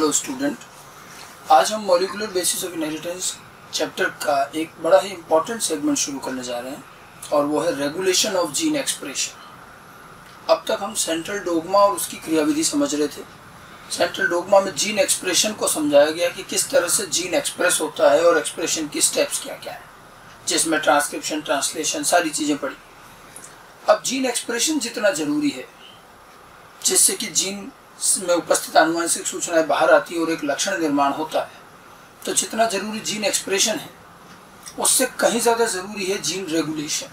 Hello student, आज हम molecular basis of inheritance chapter का एक बड़ा ही इम्पोर्टेंट सेगमेंट शुरू करने जा रहे हैं और वो है रेगुलेशन ऑफ जीन एक्सप्रेशन। अब तक हम सेंट्रल डोग्मा और उसकी क्रियाविधि समझ रहे थे। सेंट्रल डोग्मा में जीन एक्सप्रेशन को समझाया गया कि किस तरह से जीन एक्सप्रेस होता है और एक्सप्रेशन की स्टेप्स क्या क्या है, जिसमें ट्रांसक्रिप्शन, ट्रांसलेशन सारी चीज़ें पढ़ी। अब जीन एक्सप्रेशन जितना ज़रूरी है जिससे कि जीन में उपस्थित आनुवंशिक सूचनाएं बाहर आती है और एक लक्षण निर्माण होता है, तो जितना जरूरी जीन एक्सप्रेशन है उससे कहीं ज़्यादा ज़रूरी है जीन रेगुलेशन।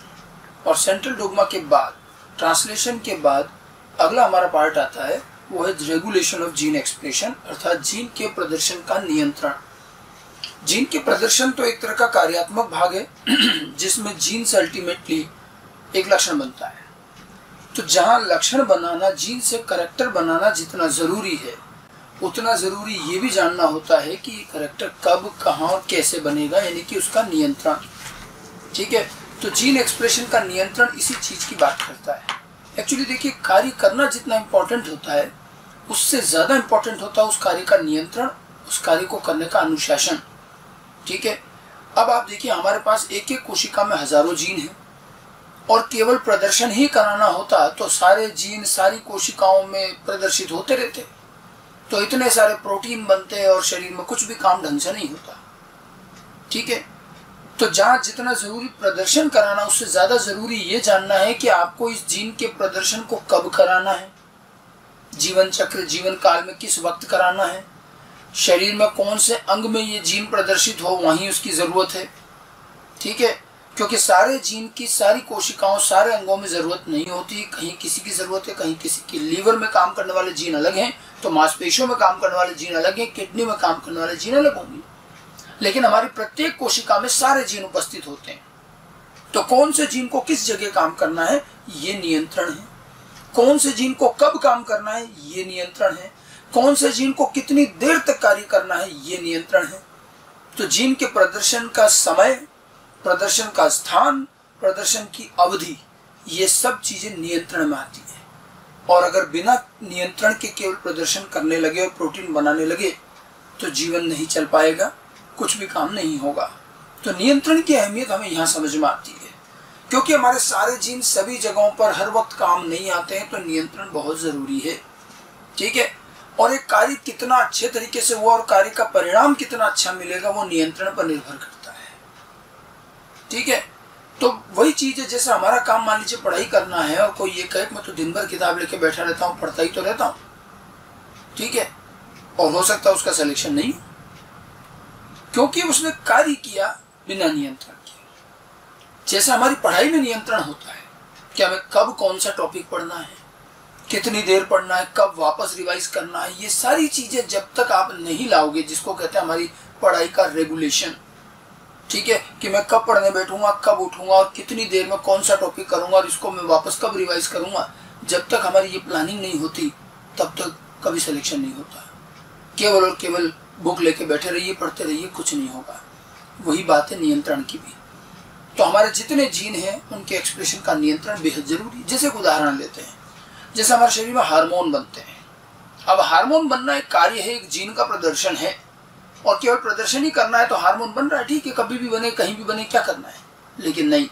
और सेंट्रल डोग्मा के बाद, ट्रांसलेशन के बाद अगला हमारा पार्ट आता है, वो है रेगुलेशन ऑफ जीन एक्सप्रेशन, अर्थात जीन के प्रदर्शन का नियंत्रण। जीन के प्रदर्शन तो एक तरह का कार्यात्मक भाग है जिसमें जीन से अल्टीमेटली एक लक्षण बनता है। तो जहाँ लक्षण बनाना, जीन से करैक्टर बनाना जितना ज़रूरी है, उतना ज़रूरी ये भी जानना होता है कि ये करैक्टर कब, कहाँ और कैसे बनेगा, यानी कि उसका नियंत्रण। ठीक है, तो जीन एक्सप्रेशन का नियंत्रण इसी चीज़ की बात करता है। एक्चुअली देखिए, कार्य करना जितना इम्पोर्टेंट होता है उससे ज़्यादा इम्पोर्टेंट होता है उस कार्य का नियंत्रण, उस कार्य को करने का अनुशासन। ठीक है, अब आप देखिए, हमारे पास एक एक कोशिका में हज़ारों जीन हैं और केवल प्रदर्शन ही कराना होता तो सारे जीन सारी कोशिकाओं में प्रदर्शित होते रहते, तो इतने सारे प्रोटीन बनते और शरीर में कुछ भी काम ढंग से नहीं होता। ठीक है, तो जहाँ जितना जरूरी प्रदर्शन कराना, उससे ज़्यादा जरूरी ये जानना है कि आपको इस जीन के प्रदर्शन को कब कराना है, जीवन चक्र, जीवन काल में किस वक्त कराना है, शरीर में कौन से अंग में ये जीन प्रदर्शित हो वहीं उसकी ज़रूरत है। ठीक है, क्योंकि सारे जीन की सारी कोशिकाओं, सारे अंगों में ज़रूरत नहीं होती। कहीं किसी की ज़रूरत है, कहीं किसी की। लीवर में काम करने वाले जीन अलग हैं, तो मांसपेशियों में काम करने वाले जीन अलग हैं, किडनी में काम करने वाले जीन अलग होंगे, लेकिन हमारी प्रत्येक कोशिका में सारे जीन उपस्थित होते हैं। तो कौन से जीन को किस जगह काम करना है, ये नियंत्रण है। कौन से जीन को कब काम करना है, ये नियंत्रण है। कौन से जीन को कितनी देर तक कार्य करना है, ये नियंत्रण है। तो जीन के प्रदर्शन का समय, प्रदर्शन का स्थान, प्रदर्शन की अवधि, ये सब चीजें नियंत्रण में आती हैं। और अगर बिना नियंत्रण के केवल प्रदर्शन करने लगे और प्रोटीन बनाने लगे तो जीवन नहीं चल पाएगा, कुछ भी काम नहीं होगा। तो नियंत्रण की अहमियत हमें यहाँ समझ में आती है, क्योंकि हमारे सारे जीन सभी जगहों पर हर वक्त काम नहीं आते हैं, तो नियंत्रण बहुत जरूरी है। ठीक है, और एक कार्य कितना अच्छे तरीके से हुआ और कार्य का परिणाम कितना अच्छा मिलेगा, वो नियंत्रण पर निर्भर करता है। ठीक है, तो वही चीज है, जैसे हमारा काम मान लीजिए पढ़ाई करना है और कोई ये कहे मैं तो दिन भर किताब लेके बैठा रहता हूँ, पढ़ता ही तो रहता हूँ। ठीक है, और हो सकता है उसका सिलेक्शन नहीं, क्योंकि उसने कार्य किया बिना नियंत्रण के। जैसे हमारी पढ़ाई में नियंत्रण होता है कि हमें कब कौन सा टॉपिक पढ़ना है, कितनी देर पढ़ना है, कब वापस रिवाइज करना है, ये सारी चीजें जब तक आप नहीं लाओगे, जिसको कहते हैं हमारी पढ़ाई का रेगुलेशन। ठीक है, कि मैं कब पढ़ने बैठूंगा, कब उठूंगा और कितनी देर में कौन सा टॉपिक करूंगा और इसको मैं वापस कब रिवाइज करूंगा, जब तक हमारी ये प्लानिंग नहीं होती तब तक कभी सिलेक्शन नहीं होता। केवल और केवल बुक लेके बैठे रहिए, पढ़ते रहिए, कुछ नहीं होगा। वही बात है नियंत्रण की भी। तो हमारे जितने जीन हैं उनके एक्सप्रेशन का नियंत्रण बेहद जरूरी है। जैसे एक उदाहरण लेते हैं, जैसे हमारे शरीर में हार्मोन बनते हैं। अब हार्मोन बनना एक कार्य है, एक जीन का प्रदर्शन है, और केवल प्रदर्शन ही करना है तो हार्मोन बन रहा है, ठीक है, कभी भी बने, कहीं भी बने, क्या करना है। लेकिन नहीं,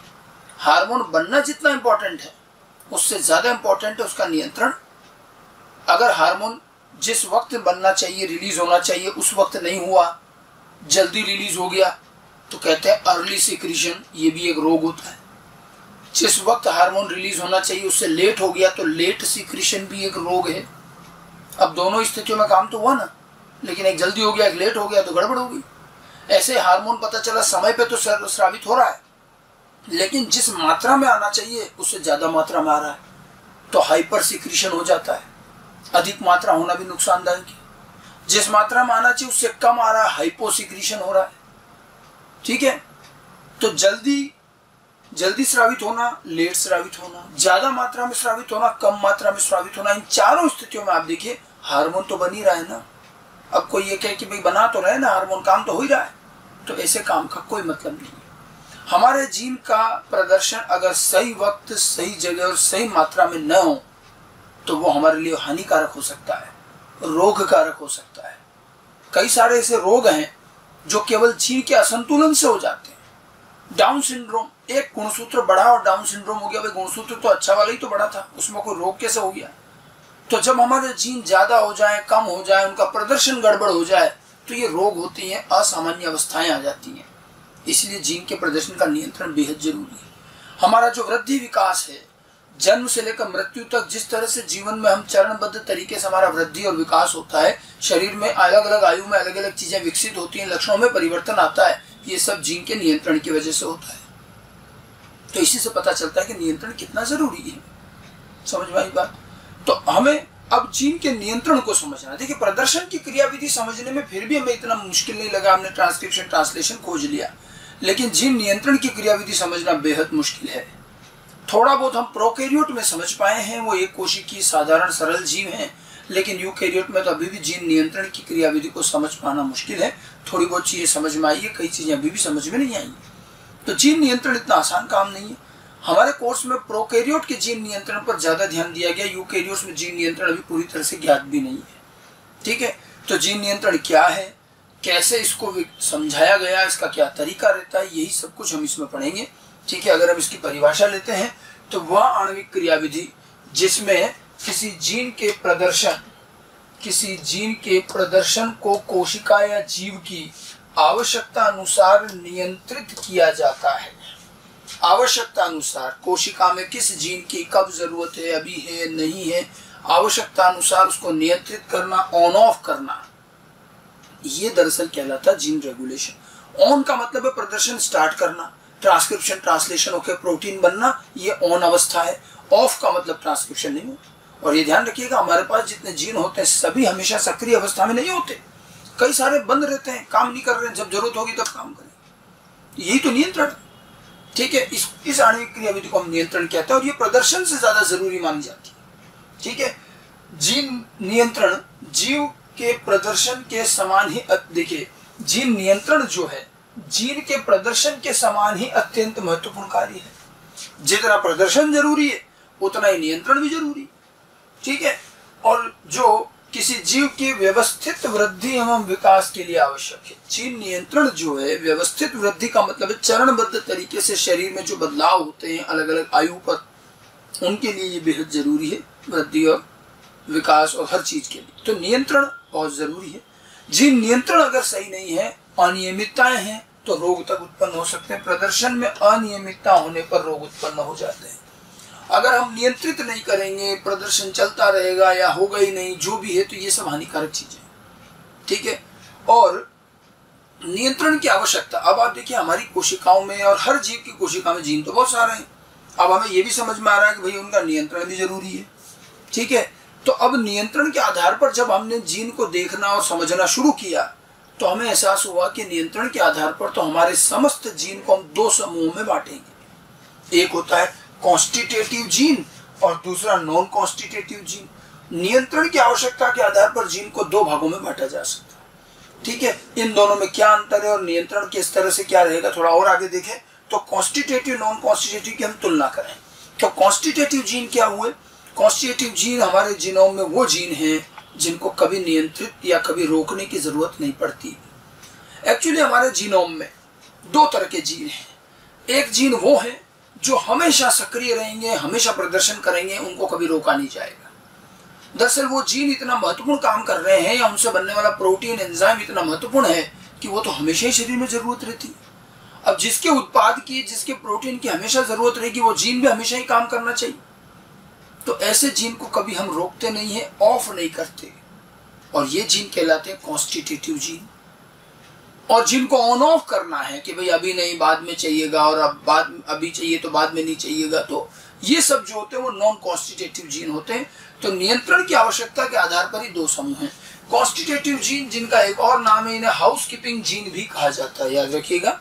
हार्मोन बनना जितना इंपॉर्टेंट है उससे ज्यादा इंपॉर्टेंट है उसका नियंत्रण। अगर हार्मोन जिस वक्त बनना चाहिए, रिलीज होना चाहिए, उस वक्त नहीं हुआ, जल्दी रिलीज हो गया, तो कहते हैं अर्ली सिक्रीशन, ये भी एक रोग होता है। जिस वक्त हार्मोन रिलीज होना चाहिए उससे लेट हो गया तो लेट सिक्रीशन भी एक रोग है। अब दोनों स्थितियों में काम तो हुआ ना, लेकिन एक जल्दी हो गया, एक लेट हो गया, तो गड़बड़ होगी। ऐसे हार्मोन पता चला समय पे तो स्रावित हो रहा है, लेकिन जिस मात्रा में आना चाहिए उससे ज्यादा मात्रा में आ रहा है, तो हाइपर सिक्रीशन हो जाता है। अधिक मात्रा होना भी नुकसानदायक है। जिस मात्रा में आना चाहिए उससे कम आ रहा है, हाइपो सिक्रीशन हो रहा है। ठीक है, तो जल्दी स्रावित होना, लेट स्रावित होना, ज्यादा मात्रा में स्रावित होना, कम मात्रा में स्रावित होना, इन चारों स्थितियों में आप देखिए हार्मोन तो बन ही रहा है ना। अब कोई ये कहे कि भाई बना तो रहे ना हार्मोन, काम तो हो ही रहा है, तो ऐसे काम का कोई मतलब नहीं है। हमारे जीन का प्रदर्शन अगर सही वक्त, सही जगह और सही मात्रा में न हो तो वो हमारे लिए हानिकारक हो सकता है, रोगकारक हो सकता है। कई सारे ऐसे रोग हैं जो केवल जीन के असंतुलन से हो जाते हैं। डाउन सिंड्रोम, एक गुणसूत्र बढ़ा और डाउन सिंड्रोम हो गया। भाई गुणसूत्र तो अच्छा वाला ही तो बढ़ा था, उसमें कोई रोग कैसे हो गया? तो जब हमारे जीन ज्यादा हो जाए, कम हो जाए, उनका प्रदर्शन गड़बड़ हो जाए, तो ये रोग होती हैं, असामान्य अवस्थाएं आ जाती हैं। इसलिए जीन के प्रदर्शन का नियंत्रण बेहद जरूरी है। हमारा जो वृद्धि विकास है, जन्म से लेकर मृत्यु तक जिस तरह से जीवन में हम चरणबद्ध तरीके से हमारा वृद्धि और विकास होता है, शरीर में अलग अलग आयु में अलग अलग चीजें विकसित होती हैं, लक्षणों में परिवर्तन आता है, ये सब जीन के नियंत्रण की वजह से होता है। तो इसी से पता चलता है कि नियंत्रण कितना जरूरी है। समझ में आई बात? तो हमें अब जीन के नियंत्रण को समझना। देखिए, प्रदर्शन की क्रियाविधि समझने में फिर भी हमें इतना मुश्किल नहीं लगा, हमने ट्रांसक्रिप्शन ट्रांसलेशन खोज लिया, लेकिन जीन नियंत्रण की क्रियाविधि समझना बेहद मुश्किल है। थोड़ा बहुत हम प्रोकैरियोट में समझ पाए हैं, वो एक कोशिकीय साधारण सरल जीव हैं, लेकिन यूकैरियोट में तो अभी भी जीन नियंत्रण की क्रियाविधि को समझ पाना मुश्किल है। थोड़ी बहुत चीजें समझ में आई है, कई चीजें अभी भी समझ में नहीं आई। तो जीन नियंत्रण इतना आसान काम नहीं है। हमारे कोर्स में प्रोकैरियोट के जीन नियंत्रण पर ज्यादा ध्यान दिया गया, यूकैरियोट्स में जीन नियंत्रण अभी पूरी तरह से ज्ञात भी नहीं है। ठीक है, तो जीन नियंत्रण क्या है, कैसे इसको समझाया गया, इसका क्या तरीका रहता है, यही सब कुछ हम इसमें पढ़ेंगे। ठीक है, अगर हम इसकी परिभाषा लेते हैं तो वह आणविक क्रियाविधि जिसमें किसी जीन के प्रदर्शन को कोशिका या जीव की आवश्यकता अनुसार नियंत्रित किया जाता है। आवश्यकता अनुसार कोशिका में किस जीन की कब जरूरत है, अभी है नहीं है, आवश्यकता अनुसार उसको नियंत्रित करना, ऑन ऑफ करना, ये दरअसल कहलाता जीन रेगुलेशन। ऑन का मतलब है प्रदर्शन स्टार्ट करना, ट्रांसक्रिप्शन ट्रांसलेशन होकर प्रोटीन बनना, ये ऑन अवस्था है। ऑफ का मतलब ट्रांसक्रिप्शन नहीं है। और ये ध्यान रखिएगा, हमारे पास जितने जीन होते हैं सभी हमेशा सक्रिय अवस्था में नहीं होते, कई सारे बंद रहते हैं, काम नहीं कर रहे हैं, जब जरूरत होगी तब काम करें। यही तो नियंत्रण है। ठीक है, इस आणविक क्रियाविधि को हम नियंत्रण कहते हैं और ये प्रदर्शन से ज्यादा जरूरी मानी जाती है। ठीक है, जीन नियंत्रण जीव के प्रदर्शन के समान ही, देखिए जीन नियंत्रण जो है जीन के प्रदर्शन के समान ही अत्यंत महत्वपूर्ण कार्य है। जितना प्रदर्शन जरूरी है उतना ही नियंत्रण भी जरूरी। ठीक है, और जो किसी जीव की व्यवस्थित वृद्धि एवं विकास के लिए आवश्यक है। जीन नियंत्रण जो है, व्यवस्थित वृद्धि का मतलब है चरणबद्ध तरीके से शरीर में जो बदलाव होते हैं अलग अलग आयु पर, उनके लिए ये बेहद जरूरी है, वृद्धि और विकास और हर चीज के लिए। तो नियंत्रण बहुत जरूरी है। जीन नियंत्रण अगर सही नहीं है, अनियमितताएं हैं, तो रोग तक उत्पन्न हो सकते हैं। प्रदर्शन में अनियमितता होने पर रोग उत्पन्न हो जाते हैं। अगर हम नियंत्रित नहीं करेंगे, प्रदर्शन चलता रहेगा या होगा ही नहीं, जो भी है, तो ये सब हानिकारक चीजें। ठीक है, और नियंत्रण की आवश्यकता। अब आप देखिए, हमारी कोशिकाओं में और हर जीव की कोशिका में जीन तो बहुत सारे हैं। अब हमें ये भी समझ में आ रहा है कि भाई उनका नियंत्रण भी जरूरी है। ठीक है, तो अब नियंत्रण के आधार पर जब हमने जीन को देखना और समझना शुरू किया, तो हमें एहसास हुआ कि नियंत्रण के आधार पर तो हमारे समस्त जीन को हम दो समूह में बांटेंगे। एक होता है कॉन्स्टिट्यूटिव जीन और दूसरा नॉन कॉन्स्टिट्यूटिव जीन। नियंत्रण की आवश्यकता के आधार पर जीन को दो भागों में बांटा जा सकता है। ठीक है, इन दोनों में क्या अंतर है और नियंत्रण किस तरह से क्या रहेगा, थोड़ा और आगे देखें तो कॉन्स्टिट्यूटिव नॉन कॉन्स्टिट्यूटिव की हम तुलना करें। तो कॉन्स्टिट्यूटिव जीन क्या हुए? कॉन्स्टिट्यूटिव जीन हमारे जीनोम में वो जीन हैं जिनको कभी नियंत्रित या कभी रोकने की जरूरत नहीं पड़ती। एक्चुअली हमारे जीनोम में दो तरह के जीन हैं। एक जीन वो है जो हमेशा सक्रिय रहेंगे, हमेशा प्रदर्शन करेंगे, उनको कभी रोका नहीं जाएगा। दरअसल वो जीन इतना महत्वपूर्ण काम कर रहे हैं या उनसे बनने वाला प्रोटीन एंजाइम इतना महत्वपूर्ण है कि वो तो हमेशा ही शरीर में जरूरत रहती है। अब जिसके उत्पाद की, जिसके प्रोटीन की हमेशा जरूरत रहेगी, वो जीन भी हमेशा ही काम करना चाहिए। तो ऐसे जीन को कभी हम रोकते नहीं है, ऑफ नहीं करते, और ये जीन कहलाते हैं कॉन्स्टिट्यूटिव जीन। और जिनको ऑन ऑफ करना है कि भाई अभी नहीं, बाद में चाहिएगा, और अब अभी चाहिए तो बाद में नहीं चाहिएगा, तो ये सब जो होते हैं वो नॉन कॉन्स्टिट्यूटिव जीन होते हैं। तो नियंत्रण की आवश्यकता के आधार पर ही दो समूह हैं। कॉन्स्टिट्यूटिव जीन, जिनका एक और नाम है, इन्हें हाउस कीपिंग जीन भी कहा जाता है, याद रखिएगा,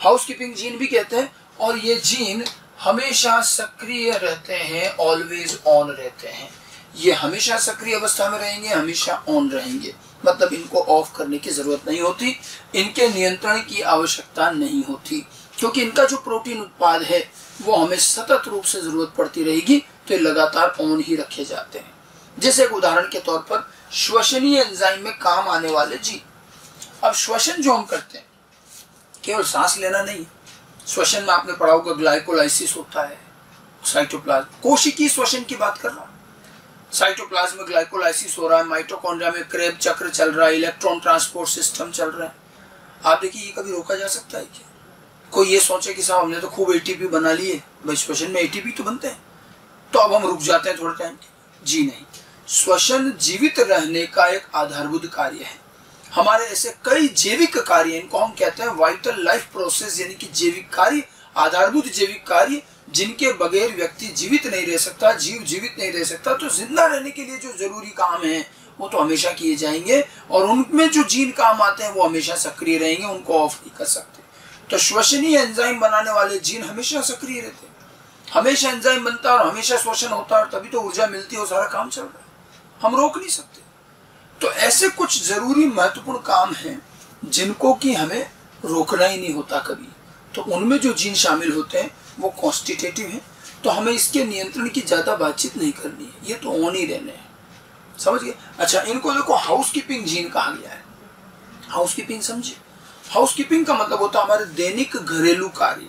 हाउस कीपिंग जीन भी कहते हैं। और ये जीन हमेशा सक्रिय रहते हैं, ऑलवेज ऑन रहते हैं। ये हमेशा सक्रिय अवस्था में रहेंगे, हमेशा ऑन रहेंगे, मतलब इनको ऑफ करने की जरूरत नहीं होती, इनके नियंत्रण की आवश्यकता नहीं होती, क्योंकि इनका जो प्रोटीन उत्पाद है वो हमें सतत रूप से जरूरत पड़ती रहेगी, तो ये लगातार ऑन ही रखे जाते हैं। जैसे एक उदाहरण के तौर पर श्वसनीय एंजाइम में काम आने वाले जीन, अब श्वसन जो हम करते हैं केवल सांस लेना नहीं, श्वसन में आपने पढ़ा होगा ग्लाइकोलाइसिस होता है, साइटोप्लाज्म कोशिकीय श्वसन की बात कर रहा हूं। साइटोप्लाज्म में ग्लाइकोलाइसिस हो रहा है, माइटोकॉन्ड्रिया में क्रेब चक्र चल रहा है, इलेक्ट्रॉन ट्रांसपोर्ट सिस्टम चल रहा है। आप देखिए ये कभी रोका जा सकता है क्या? कोई ये सोचे कि साहब हमने तो खूब एटीपी बना लिए, भाई श्वसन में एटीपी तो बनते हैं, तो अब हम रुक जाते हैं थोड़े टाइम के। जी नहीं, श्वसन जीवित रहने का एक आधारभूत कार्य है। हमारे ऐसे कई जैविक कार्य, इनको हम कहते हैं वाइटल लाइफ प्रोसेस, यानी कि जैविक कार्य, आधारभूत जैविक कार्य, जिनके बगैर व्यक्ति जीवित नहीं रह सकता, जीव जीवित नहीं रह सकता। तो जिंदा रहने के लिए जो जरूरी काम है वो तो हमेशा किए जाएंगे, और उनमें जो जीन काम आते हैं वो हमेशा सक्रिय रहेंगे, उनको ऑफ नहीं कर सकते। तो श्वसनीय एंजाइम बनाने वाले जीन हमेशा सक्रिय रहते हैं, हमेशा एंजाइम बनता है और हमेशा श्वसन होता है, और तभी तो ऊर्जा मिलती है और सारा काम चल रहा है, हम रोक नहीं सकते। तो ऐसे कुछ जरूरी महत्वपूर्ण काम हैं जिनको कि हमें रोकना ही नहीं होता कभी। तो उनमें जो जीन शामिल होते हैं वो कॉन्स्टिट्यूटिव हैं, तो हमें इसके नियंत्रण की ज्यादा बातचीत नहीं करनी है, ये तो ऑन ही रहने हैं, समझ गए। अच्छा, इनको देखो हाउसकीपिंग जीन कहा गया है। हाउसकीपिंग समझिए, हाउसकीपिंग का मतलब होता है हमारे दैनिक घरेलू कार्य,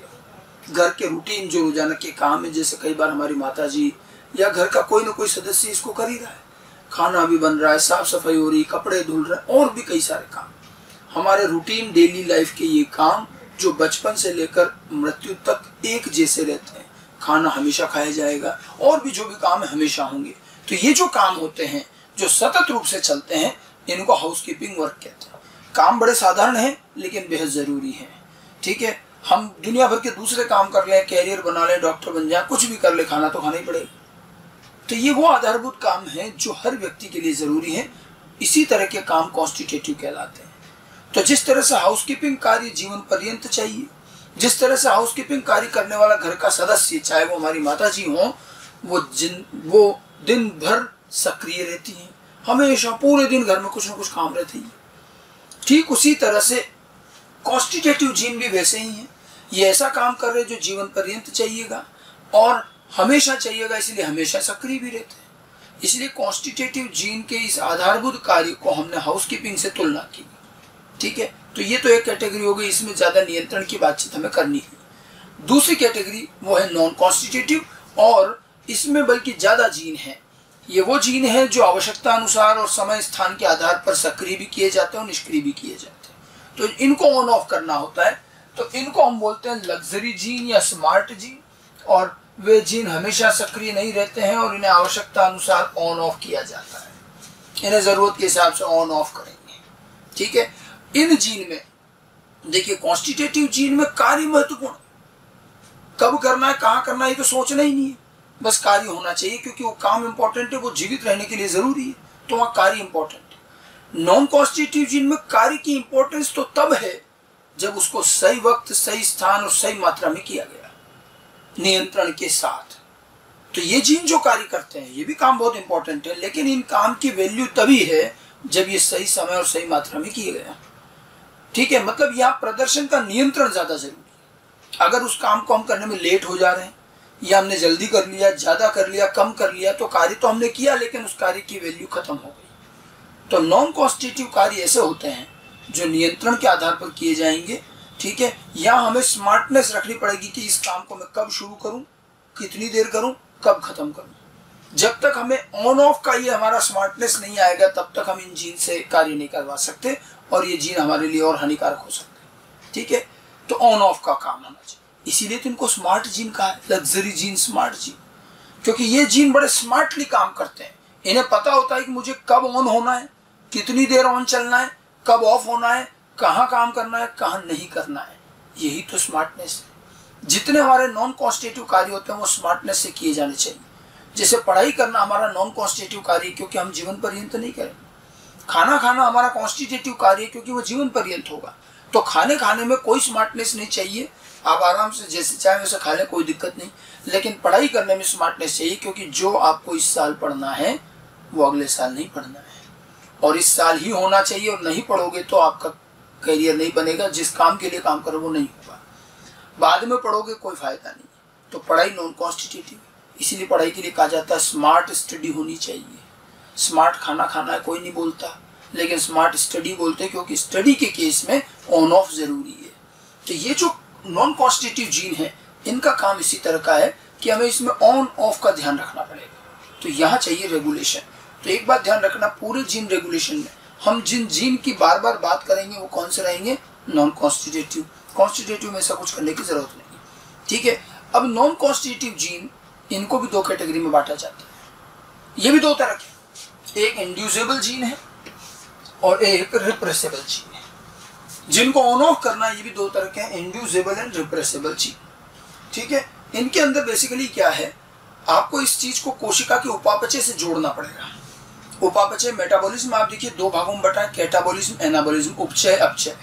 घर के रूटीन जो रोजाना के काम है। जैसे कई बार हमारी माता जी या घर का कोई ना कोई सदस्य इसको कर ही रहा है, खाना भी बन रहा है, साफ सफाई हो रही, कपड़े धुल रहे हैं, और भी कई सारे काम। हमारे रूटीन डेली लाइफ के ये काम जो बचपन से लेकर मृत्यु तक एक जैसे रहते हैं, खाना हमेशा खाया जाएगा, और भी जो भी काम है हमेशा होंगे। तो ये जो काम होते हैं जो सतत रूप से चलते हैं, इनको हाउसकीपिंग वर्क कहते हैं। काम बड़े साधारण हैं लेकिन बेहद जरूरी है। ठीक है, हम दुनिया भर के दूसरे काम कर लें, कैरियर बना लें, डॉक्टर बन जाए, कुछ भी कर ले, खाना तो खाना ही पड़ेगा। तो ये वो आधारभूत काम है जो हर व्यक्ति के लिए जरूरी है। इसी तरह के काम कॉन्स्टिट्यूटिव कहलाते हैं। तो जिस तरह से हाउसकीपिंग कार्य जीवन पर्यंत चाहिए, जिस तरह से हाउसकीपिंग कार्य करने वाला घर का सदस्य, चाहे वो हमारी माता जी हो, वो दिन भर सक्रिय रहती हैं, हमेशा पूरे दिन घर में कुछ ना कुछ काम रहती है, ठीक उसी तरह से कॉन्स्टिट्यूटिव जीन भी वैसे ही हैं। ये ऐसा काम कर रहे जो जीवन पर्यंत चाहिएगा और हमेशा चाहिएगा, इसलिए हमेशा सक्रिय भी रहते हैं। इसलिए कॉन्स्टिट्यूटिव जीन के इस आधारभूत कार्य को हमने हाउसकीपिंग से तुलना की। ठीक है, तो ये तो एक कैटेगरी हो गई, इसमें ज्यादा नियंत्रण की बातचीत हमें करनी है। दूसरी कैटेगरी वो है नॉन कॉन्स्टिट्यूटिव, और इसमें बल्कि ज्यादा जीन है। ये वो जीन है जो आवश्यकता अनुसार और समय स्थान के आधार पर सक्रिय भी किए जाते हैं और निष्क्रिय भी किए जाते हैं। तो इनको ऑन ऑफ करना होता है। तो इनको हम बोलते हैं लग्जरी जीन या स्मार्ट जीन, और वे जीन हमेशा सक्रिय नहीं रहते हैं और इन्हें आवश्यकता अनुसार ऑन ऑफ किया जाता है। इन्हें जरूरत के हिसाब से ऑन ऑफ करेंगे। ठीक है, इन जीन में देखिए, कॉन्स्टिट्यूटिव जीन में कार्य महत्वपूर्ण, कब करना है, कहाँ करना है, ये तो सोचना ही नहीं है, बस कार्य होना चाहिए, क्योंकि वो काम इंपॉर्टेंट है, वो जीवित रहने के लिए जरूरी है, तो वहां कार्य इंपॉर्टेंट है। नॉन कॉन्स्टिट्यूटिव जीन में कार्य की इंपॉर्टेंस तो तब है जब उसको सही वक्त, सही स्थान और सही मात्रा में किया गया, नियंत्रण के साथ। तो ये जीन जो कार्य करते हैं ये भी काम बहुत इंपॉर्टेंट है, लेकिन इन काम की वैल्यू तभी है जब ये सही समय और सही मात्रा में किए गया। ठीक है, मतलब यहाँ प्रदर्शन का नियंत्रण ज्यादा जरूरी है। अगर उस काम को हम करने में लेट हो जा रहे हैं, या हमने जल्दी कर लिया, ज्यादा कर लिया, कम कर लिया, तो कार्य तो हमने किया लेकिन उस कार्य की वैल्यू खत्म हो गई। तो नॉन कॉन्स्टिट्यूटिव कार्य ऐसे होते हैं जो नियंत्रण के आधार पर किए जाएंगे। ठीक है, या हमें स्मार्टनेस रखनी पड़ेगी कि इस काम को मैं कब शुरू करूं, कितनी देर करूं, कब खत्म करूं। जब तक हमें ऑन ऑफ का ये हमारा स्मार्टनेस नहीं आएगा, तब तक हम इन जीन से कार्य नहीं करवा सकते, और ये जीन हमारे लिए और हानिकारक हो सकते हैं। ठीक है, तो ऑन ऑफ का काम होना चाहिए। इसीलिए तो इनको स्मार्ट जीन कहा है, लग्जरी जीन, स्मार्ट जीन, क्योंकि ये जीन बड़े स्मार्टली काम करते हैं। इन्हें पता होता है कि मुझे कब ऑन होना है, कितनी देर ऑन चलना है, कब ऑफ होना है, कहाँ काम करना है, कहाँ नहीं करना है। यही तो स्मार्टनेस है। जितने हमारे नॉन कॉन्स्टिट्यूटिव कार्य होते हैं वो स्मार्टनेस से किए जाने चाहिए। जैसे पढ़ाई करना हमारा नॉन कॉन्स्टिट्यूटिव कार्य, क्योंकि हम जीवन पर्यंत नहीं करेंगे। खाना खाना हमारा कॉन्स्टिट्यूटिव कार्य, क्योंकि वो जीवन पर्यंत होगा। तो खाने में कोई स्मार्टनेस नहीं चाहिए, आप आराम से जैसे चाहे वैसे खा लें, कोई दिक्कत नहीं। लेकिन पढ़ाई करने में स्मार्टनेस चाहिए, क्योंकि जो आपको इस साल पढ़ना है वो अगले साल नहीं पढ़ना है, और इस साल ही होना चाहिए। और नहीं पढ़ोगे तो आपका करियर नहीं बनेगा, जिस काम के लिए काम करो वो नहीं होगा। बाद में पढ़ोगे कोई फायदा नहीं। तो पढ़ाई नॉन कॉन्स्टिट्यूटिव, इसीलिए पढ़ाई के लिए कहा जाता है स्मार्ट स्टडी होनी चाहिए। स्मार्ट खाना खाना है कोई नहीं बोलता, लेकिन स्मार्ट स्टडी बोलते हैं क्योंकि स्टडी के केस में ऑन ऑफ जरूरी है। तो ये जो नॉन कॉन्स्टिट्यूटिव जीन है इनका काम इसी तरह का है कि हमें इसमें ऑन ऑफ का ध्यान रखना पड़ेगा। तो यहाँ चाहिए रेगुलेशन। तो एक बात ध्यान रखना, पूरे जीन रेगुलेशन में हम जिन जीन की बार बार बात करेंगे वो कौन से रहेंगे? Non constitutive. कॉन्स्टिट्यूटिव में ऐसा कुछ करने की जरूरत नहीं, ठीक है। अब नॉन कॉन्स्टिट्यूटिव जीन, इनको भी दो कैटेगरी में बांटा जाता है। ये भी दो तरह के, एक इंड्यूसेबल जीन है और एक रिप्रेसेबल जीन है। जिनको ऑन ऑफ करना है ये भी दो तरह के हैं, इंड्यूसेबल एंड रिप्रेसेबल जीन, ठीक है। इनके अंदर बेसिकली क्या है, आपको इस चीज को कोशिका के उपापचय से जोड़ना पड़ेगा। उपापचय मेटाबॉलिज्म आप देखिए दो भागों में बटा है, कैटाबॉलिज्म, एनाबॉलिज्म, उपचय, अपचय।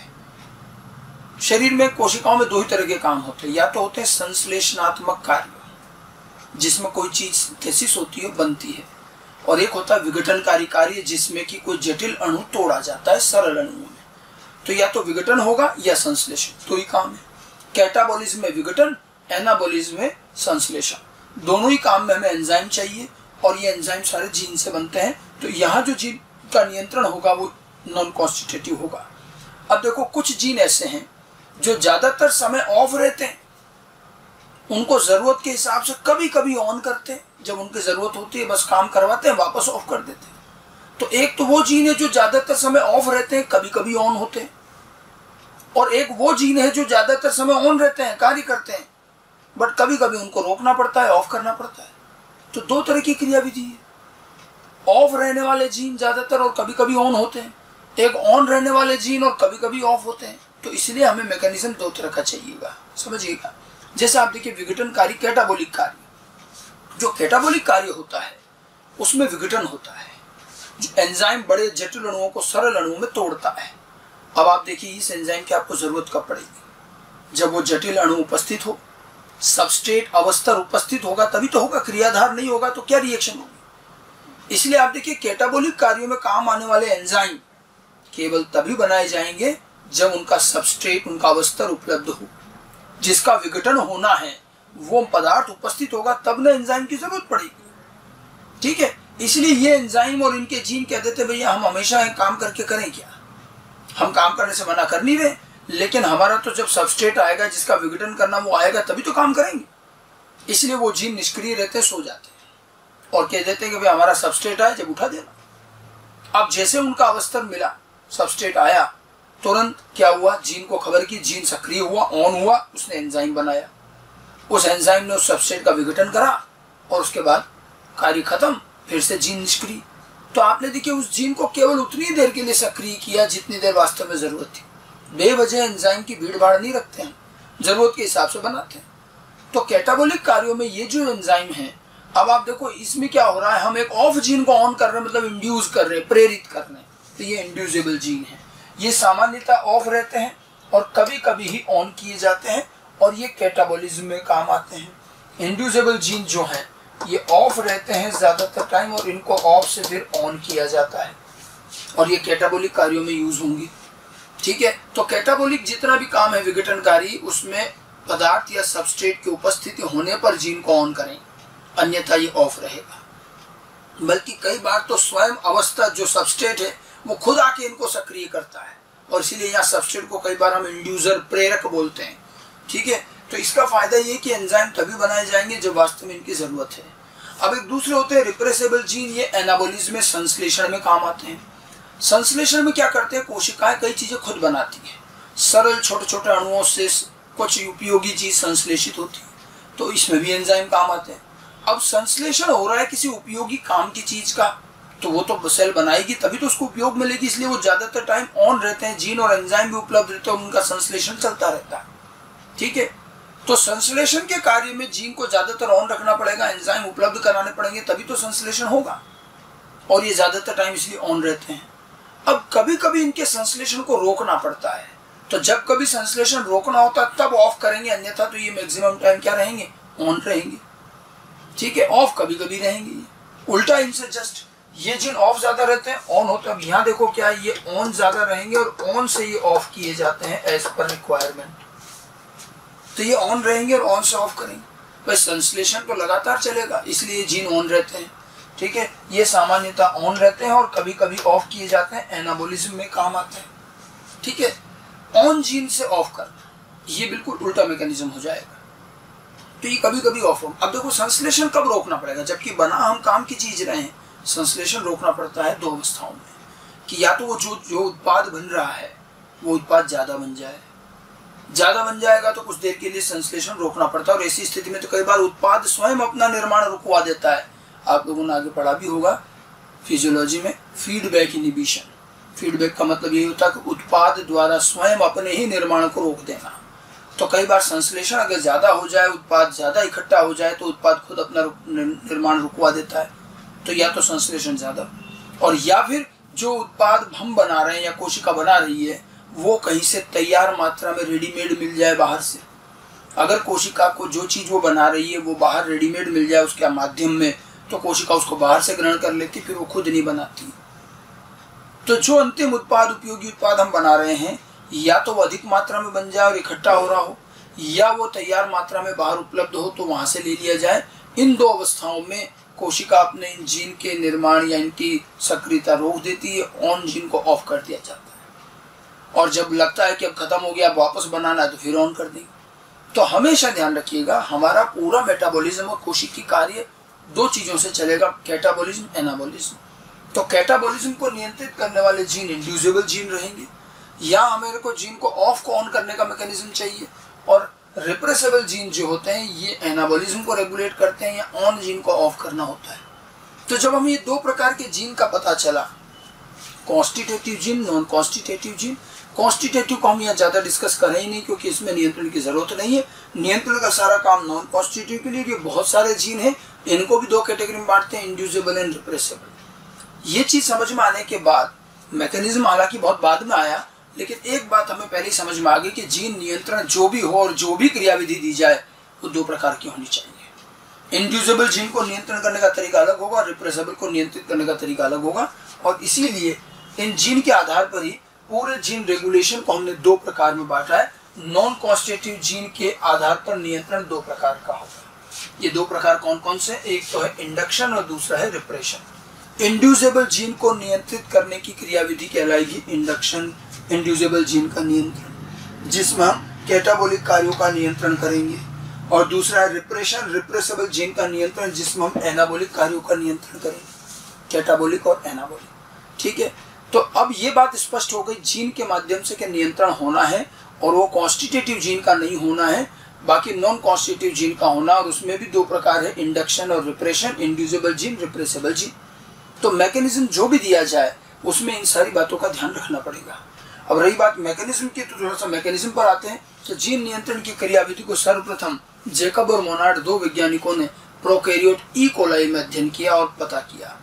शरीर में कोशिकाओं में दो ही तरह के काम होते हैं, या तो होते हैं संश्लेषणात्मक कार्य जिसमें कोई चीज सिंथेसिस होती है, बनती है, और एक होता है विघटनकारी कार्य जिसमें कि कोई जटिल अणु तोड़ा जाता है सरल अणुओं में। तो या तो विघटन होगा या संश्लेषण, तो ही काम है। कैटाबॉलिज्म में विघटन, एनाबॉलिज्म में संश्लेषण। दोनों ही काम में हमें एंजाइम चाहिए और ये एंजाइम सारे जीन से बनते हैं। तो यहाँ जो जीन का नियंत्रण होगा वो नॉन कॉन्स्टिट्यूटिव होगा। अब देखो कुछ जीन ऐसे हैं जो ज्यादातर समय ऑफ रहते हैं, उनको जरूरत के हिसाब से कभी कभी ऑन करते हैं, जब उनकी जरूरत होती है बस काम करवाते हैं, वापस ऑफ कर देते हैं। तो एक तो वो जीन है जो ज्यादातर समय ऑफ रहते हैं, कभी कभी ऑन होते हैं, और एक वो जीन है जो ज्यादातर समय ऑन रहते हैं, कार्य करते हैं, बट कभी कभी उनको रोकना पड़ता है, ऑफ करना पड़ता है। तो दो तरह की क्रियाविधि है, ऑफ रहने वाले जीन ज्यादातर और कभी कभी ऑन होते हैं, एक ऑन रहने वाले जीन और कभी कभी ऑफ होते हैं। तो इसलिए हमें मैकेनिज्म दो तरह का चाहिएगा, समझिएगा। जैसे आप देखिए विघटनकारी कैटाबॉलिक कार्य, जो कैटाबॉलिक कार्य होता है उसमें विघटन होता है, जो एंजाइम बड़े जटिल अणुओं को सरल अणुओं में तोड़ता है। अब आप देखिए इस एंजाइम की आपको जरूरत कब पड़ेगी? जब वो जटिल अणु उपस्थित हो, सबस्ट्रेट अवस्थर उपस्थित होगा तभी तो होगा, क्रियाधार नहीं होगा तो क्या रिएक्शन होगी। इसलिए आप देखिए कैटाबॉलिक कार्यों में काम आने वाले एंजाइम केवल तभी बनाए जाएंगे जब उनका सबस्ट्रेट, उनका अवस्थर उपलब्ध हो, जिसका विघटन होना है वो पदार्थ उपस्थित होगा, तब न एंजाइम की जरूरत पड़ेगी, ठीक है। इसलिए ये एंजाइम और इनके जीन कह देते भैया हम हमेशा काम करके करें क्या, हम काम करने से मना कर नहीं रहे, लेकिन हमारा तो जब सबस्ट्रेट आएगा जिसका विघटन करना वो आएगा तभी तो काम करेंगे। इसलिए वो जीन निष्क्रिय रहते हैं, सो जाते हैं और कह देते हैं कि भाई हमारा सबस्ट्रेट आया, जब उठा देना। अब जैसे उनका अवस्थर मिला, सबस्ट्रेट आया, तुरंत क्या हुआ, जीन को खबर की, जीन सक्रिय हुआ, ऑन हुआ, उसने एंजाइम बनाया, उस एंजाइम ने उस सबस्ट्रेट का विघटन करा और उसके बाद कार्य खत्म, फिर से जीन निष्क्रिय। तो आपने देखिए उस जीन को केवल उतनी देर के लिए सक्रिय किया जितनी देर वास्तव में जरूरत थी। बेवजह एंजाइम की भीड़ भाड़ नहीं रखते हैं, जरूरत के हिसाब से बनाते हैं। तो कैटाबॉलिक कार्यों में ये जो एंजाइम है, अब आप देखो इसमें क्या हो रहा है, हम एक ऑफ जीन को ऑन कर रहे हैं, मतलब इंड्यूस कर रहे हैं, प्रेरित कर रहे हैं, तो ये इंड्यूसेबल जीन है। ये सामान्यतः ऑफ रहते हैं और कभी कभी ही ऑन किए जाते हैं और ये कैटाबॉलिज्म में काम आते हैं। इंड्यूसेबल जीन जो है ये ऑफ रहते हैं ज्यादातर टाइम और इनको ऑफ से फिर ऑन किया जाता है और ये कैटाबॉलिक कार्यों में यूज होंगी, ठीक है। तो कैटाबॉलिक जितना भी काम है विघटनकारी, उसमें पदार्थ या सबस्ट्रेट की उपस्थिति होने पर जीन को ऑन करें, अन्यथा ये ऑफ रहेगा। बल्कि कई बार तो स्वयं अवस्था जो सबस्ट्रेट है वो खुद आके इनको सक्रिय करता है और इसीलिए यहाँ सबस्ट्रेट को कई बार हम इंड्यूसर, प्रेरक बोलते हैं, ठीक है। तो इसका फायदा ये कि एंजाइम तभी बनाए जाएंगे जब वास्तव में इनकी जरूरत है। अब एक दूसरे होते हैं रिप्रेसेबल जीन, ये एनाबॉलिज्म में, संश्लेषण में काम आते हैं। संश्लेषण में क्या करते हैं, कोशिकाएं कई चीजें खुद बनाती हैं, सरल छोटे छोटे अणुओं से कुछ उपयोगी चीज संश्लेषित होती है, तो इसमें भी एंजाइम काम आते हैं। अब संश्लेषण हो रहा है किसी उपयोगी काम की चीज का, तो वो तो सेल बनाएगी तभी तो उसको उपयोग मिलेगी, इसलिए वो ज्यादातर टाइम ऑन रहते हैं, जीन और एंजाइम भी उपलब्ध रहते हैं, उनका संश्लेषण चलता रहता है, ठीक है। तो संश्लेषण के कार्य में जीन को ज्यादातर ऑन रखना पड़ेगा, एंजाइम उपलब्ध कराने पड़ेंगे तभी तो संश्लेषण होगा, और ये ज्यादातर टाइम इसलिए ऑन रहते हैं। अब कभी कभी इनके संश्लेषण को रोकना पड़ता है, तो जब कभी संश्लेषण रोकना होता है तब ऑफ करेंगे, अन्यथा तो ये मैक्सिमम टाइम क्या रहेंगे, ऑन रहेंगे, ठीक है। ऑफ कभी कभी रहेंगे, उल्टा इनसे जस्ट ये जिन ऑफ ज्यादा रहते हैं, ऑन होते हैं। अब यहाँ देखो क्या है, ये ऑन ज्यादा रहेंगे और ऑन से ये ऑफ किए जाते हैं एज पर रिक्वायरमेंट, तो ये ऑन रहेंगे और ऑन से ऑफ करेंगे। बस संश्लेषण तो लगातार चलेगा, इसलिए जीन ऑन रहते हैं, ठीक है, ये सामान्यतः ऑन रहते हैं और कभी कभी ऑफ किए जाते हैं, एनाबोलिज्म में काम आते हैं। ठीक है, ऑन जीन से ऑफ करना ये बिल्कुल उल्टा मैकेनिज्म हो जाएगा, तो ये कभी कभी ऑफ हो। अब देखो संश्लेषण कब रोकना पड़ेगा, जबकि बना हम काम की चीज रहे हैं, संश्लेषण रोकना पड़ता है दो अवस्थाओं में, कि या तो वो जो उत्पाद बन रहा है वो उत्पाद ज्यादा बन जाए, ज्यादा बन जाएगा तो कुछ देर के लिए संश्लेषण रोकना पड़ता है, और ऐसी स्थिति में तो कई बार उत्पाद स्वयं अपना निर्माण रुकवा देता है। आप लोगों ने आगे पढ़ा भी होगा फिजियोलॉजी में फीडबैक इनहिबिशन। फीडबैक का मतलब यही होता है कि उत्पाद द्वारा स्वयं अपने ही निर्माण को रोक देना। तो कई बार संश्लेषण अगर ज्यादा हो जाए, उत्पाद ज्यादा इकट्ठा हो जाए, तो उत्पाद खुद अपना निर्माण रुकवा देता है। तो या तो संश्लेषण ज्यादा, और या फिर जो उत्पाद हम बना रहे हैं या कोशिका बना रही है वो कहीं से तैयार मात्रा में रेडीमेड मिल जाए बाहर से। अगर कोशिका को जो चीज वो बना रही है वो बाहर रेडीमेड मिल जाए उसके माध्यम में, तो कोशिका उसको बाहर से ग्रहण कर लेती, फिर वो खुद नहीं बनाती। तो जो अंतिम उत्पाद, उपयोगी उत्पाद हम बना रहे हैं, या तो वो अधिक मात्रा में बन जाए और इकट्ठा हो रहा हो, या वो तैयार मात्रा में बाहर उपलब्ध हो तो वहां से ले लिया जाए। इन दो अवस्थाओं में कोशिका अपने इन जीन के निर्माण या इनकी सक्रियता रोक देती है, ऑन जीन को ऑफ कर दिया जाता है। और जब लगता है कि अब खत्म हो गया, अब वापस बनाना है, तो फिर ऑन कर देंगे। तो हमेशा ध्यान रखिएगा, हमारा पूरा मेटाबॉलिज्म और कोशिकीय कार्य दो चीजों से चलेगा, कैटाबॉलिज्म, एनाबॉलिज्म। तो कैटाबॉलिज्म को नियंत्रित करने वाले जीन इंड्यूसिबल जीन रहेंगे, या हमें को जीन को ऑफ को ऑन करने का मैकेनिज्म चाहिए, और रिप्रेसिबल जीन जो होते हैं ये एनाबॉलिज्म को रेगुलेट करते हैं, या ऑन जीन को ऑफ करना होता है। तो जब हम ये दो प्रकार के जीन का पता चला, constitutive gene, non constitutive gene, constitutive को हम यहाँ ज्यादा डिस्कस करें ही नहीं क्योंकि इसमें नियंत्रण की जरूरत नहीं है। नियंत्रण का सारा काम नॉन कॉन्स्टिट्यूटिव के लिए। ये बहुत सारे जीन हैं, इनको भी दो कैटेगरी में बांटते हैं, इंड्यूसिबल एंड रिप्रेसिबल। ये चीज समझ में आने के बाद मैकेनिज्म हालांकि बहुत बाद में आया, लेकिन एक बात हमें पहले समझ में आ गई कि जीन नियंत्रण जो भी हो और जो भी क्रियाविधि दी जाए वो दो प्रकार की होनी चाहिए। इंड्यूसिबल जीन को नियंत्रण करने का तरीका अलग होगा, रिप्रेसिबल को नियंत्रित करने का तरीका अलग होगा, और इसीलिए इन जीन के आधार पर ही पूरे जीन रेगुलेशन को हमने दो प्रकार में बांटा है। नॉन कॉन्स्टिट्यूटिव जीन के आधार पर नियंत्रण दो प्रकार का होगा। ये दो प्रकार कौन कौन से, एक तो है इंडक्शन और दूसरा है रिप्रेशन। इंड्यूसिबल जीन को नियंत्रित करने की क्रियाविधि कहलाएगी इंडक्शन, इंड्यूसिबल जीन का नियंत्रण, जिसमें हम कैटाबॉलिक कार्यों का नियंत्रण करेंगे, और दूसरा है रिप्रेशन, रिप्रेसिबल जीन का नियंत्रण, जिसमें हम एनाबॉलिक कार्यों का नियंत्रण करेंगे, कैटाबॉलिक और एनाबॉलिक। ठीक है, तो अब ये बात स्पष्ट हो गई जीन के माध्यम से कि नियंत्रण होना है, और वो कॉन्स्टिट्यूटिव जीन का नहीं होना है, बाकी नॉन कॉन्स्टिट्यूटिव जीन का होना, और उसमें भी दो प्रकार है, इंडक्शन और repression, inducible gene, repressible gene. तो मैकेनिज्म जो भी दिया जाए उसमें इन सारी बातों का ध्यान रखना पड़ेगा। अब रही बात मैकेनिज्म की, तो थोड़ा सा मैकेनिज्म पर आते हैं। तो जीन नियंत्रण की क्रियाविधि को सर्वप्रथम जैकब और मोनार्ड दो वैज्ञानिकों ने प्रोकैरियोट ई कोलाई में अध्ययन किया और पता किया।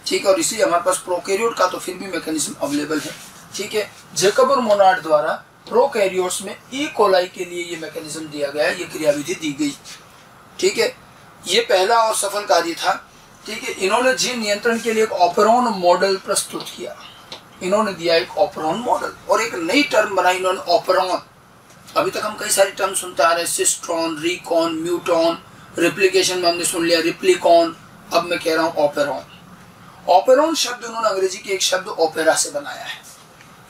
ठीक है, और इसलिए हमारे पास प्रोकैरियोट का तो फिर भी मैकेनिज्म अवेलेबल है। ठीक है, जैकब और मोनार्ड द्वारा प्रोकैरियोट्स में ई कोलाई के लिए ये मैकेनिज्म दिया गया, ये क्रियाविधि दी गई। ठीक है, ये पहला और सफल कार्य था। ठीक है, इन्होंने जीन नियंत्रण के लिए एक ऑपरॉन मॉडल प्रस्तुत किया। इन्होंने दिया एक ऑपरॉन मॉडल, और एक नई टर्म बनाई इन्होंने, ऑपरॉन। अभी तक हम कई सारी टर्म सुनते आ रहे हैं, सिस्ट्रॉन, रिकॉन, म्यूटॉन, रिप्लिकेशन में हमने सुन लिया रिप्लिकॉन, अब मैं कह रहा हूँ ऑपरॉन। ऑपरॉन शब्द उन्होंने अंग्रेजी के एक शब्द ओपेरा से बनाया है।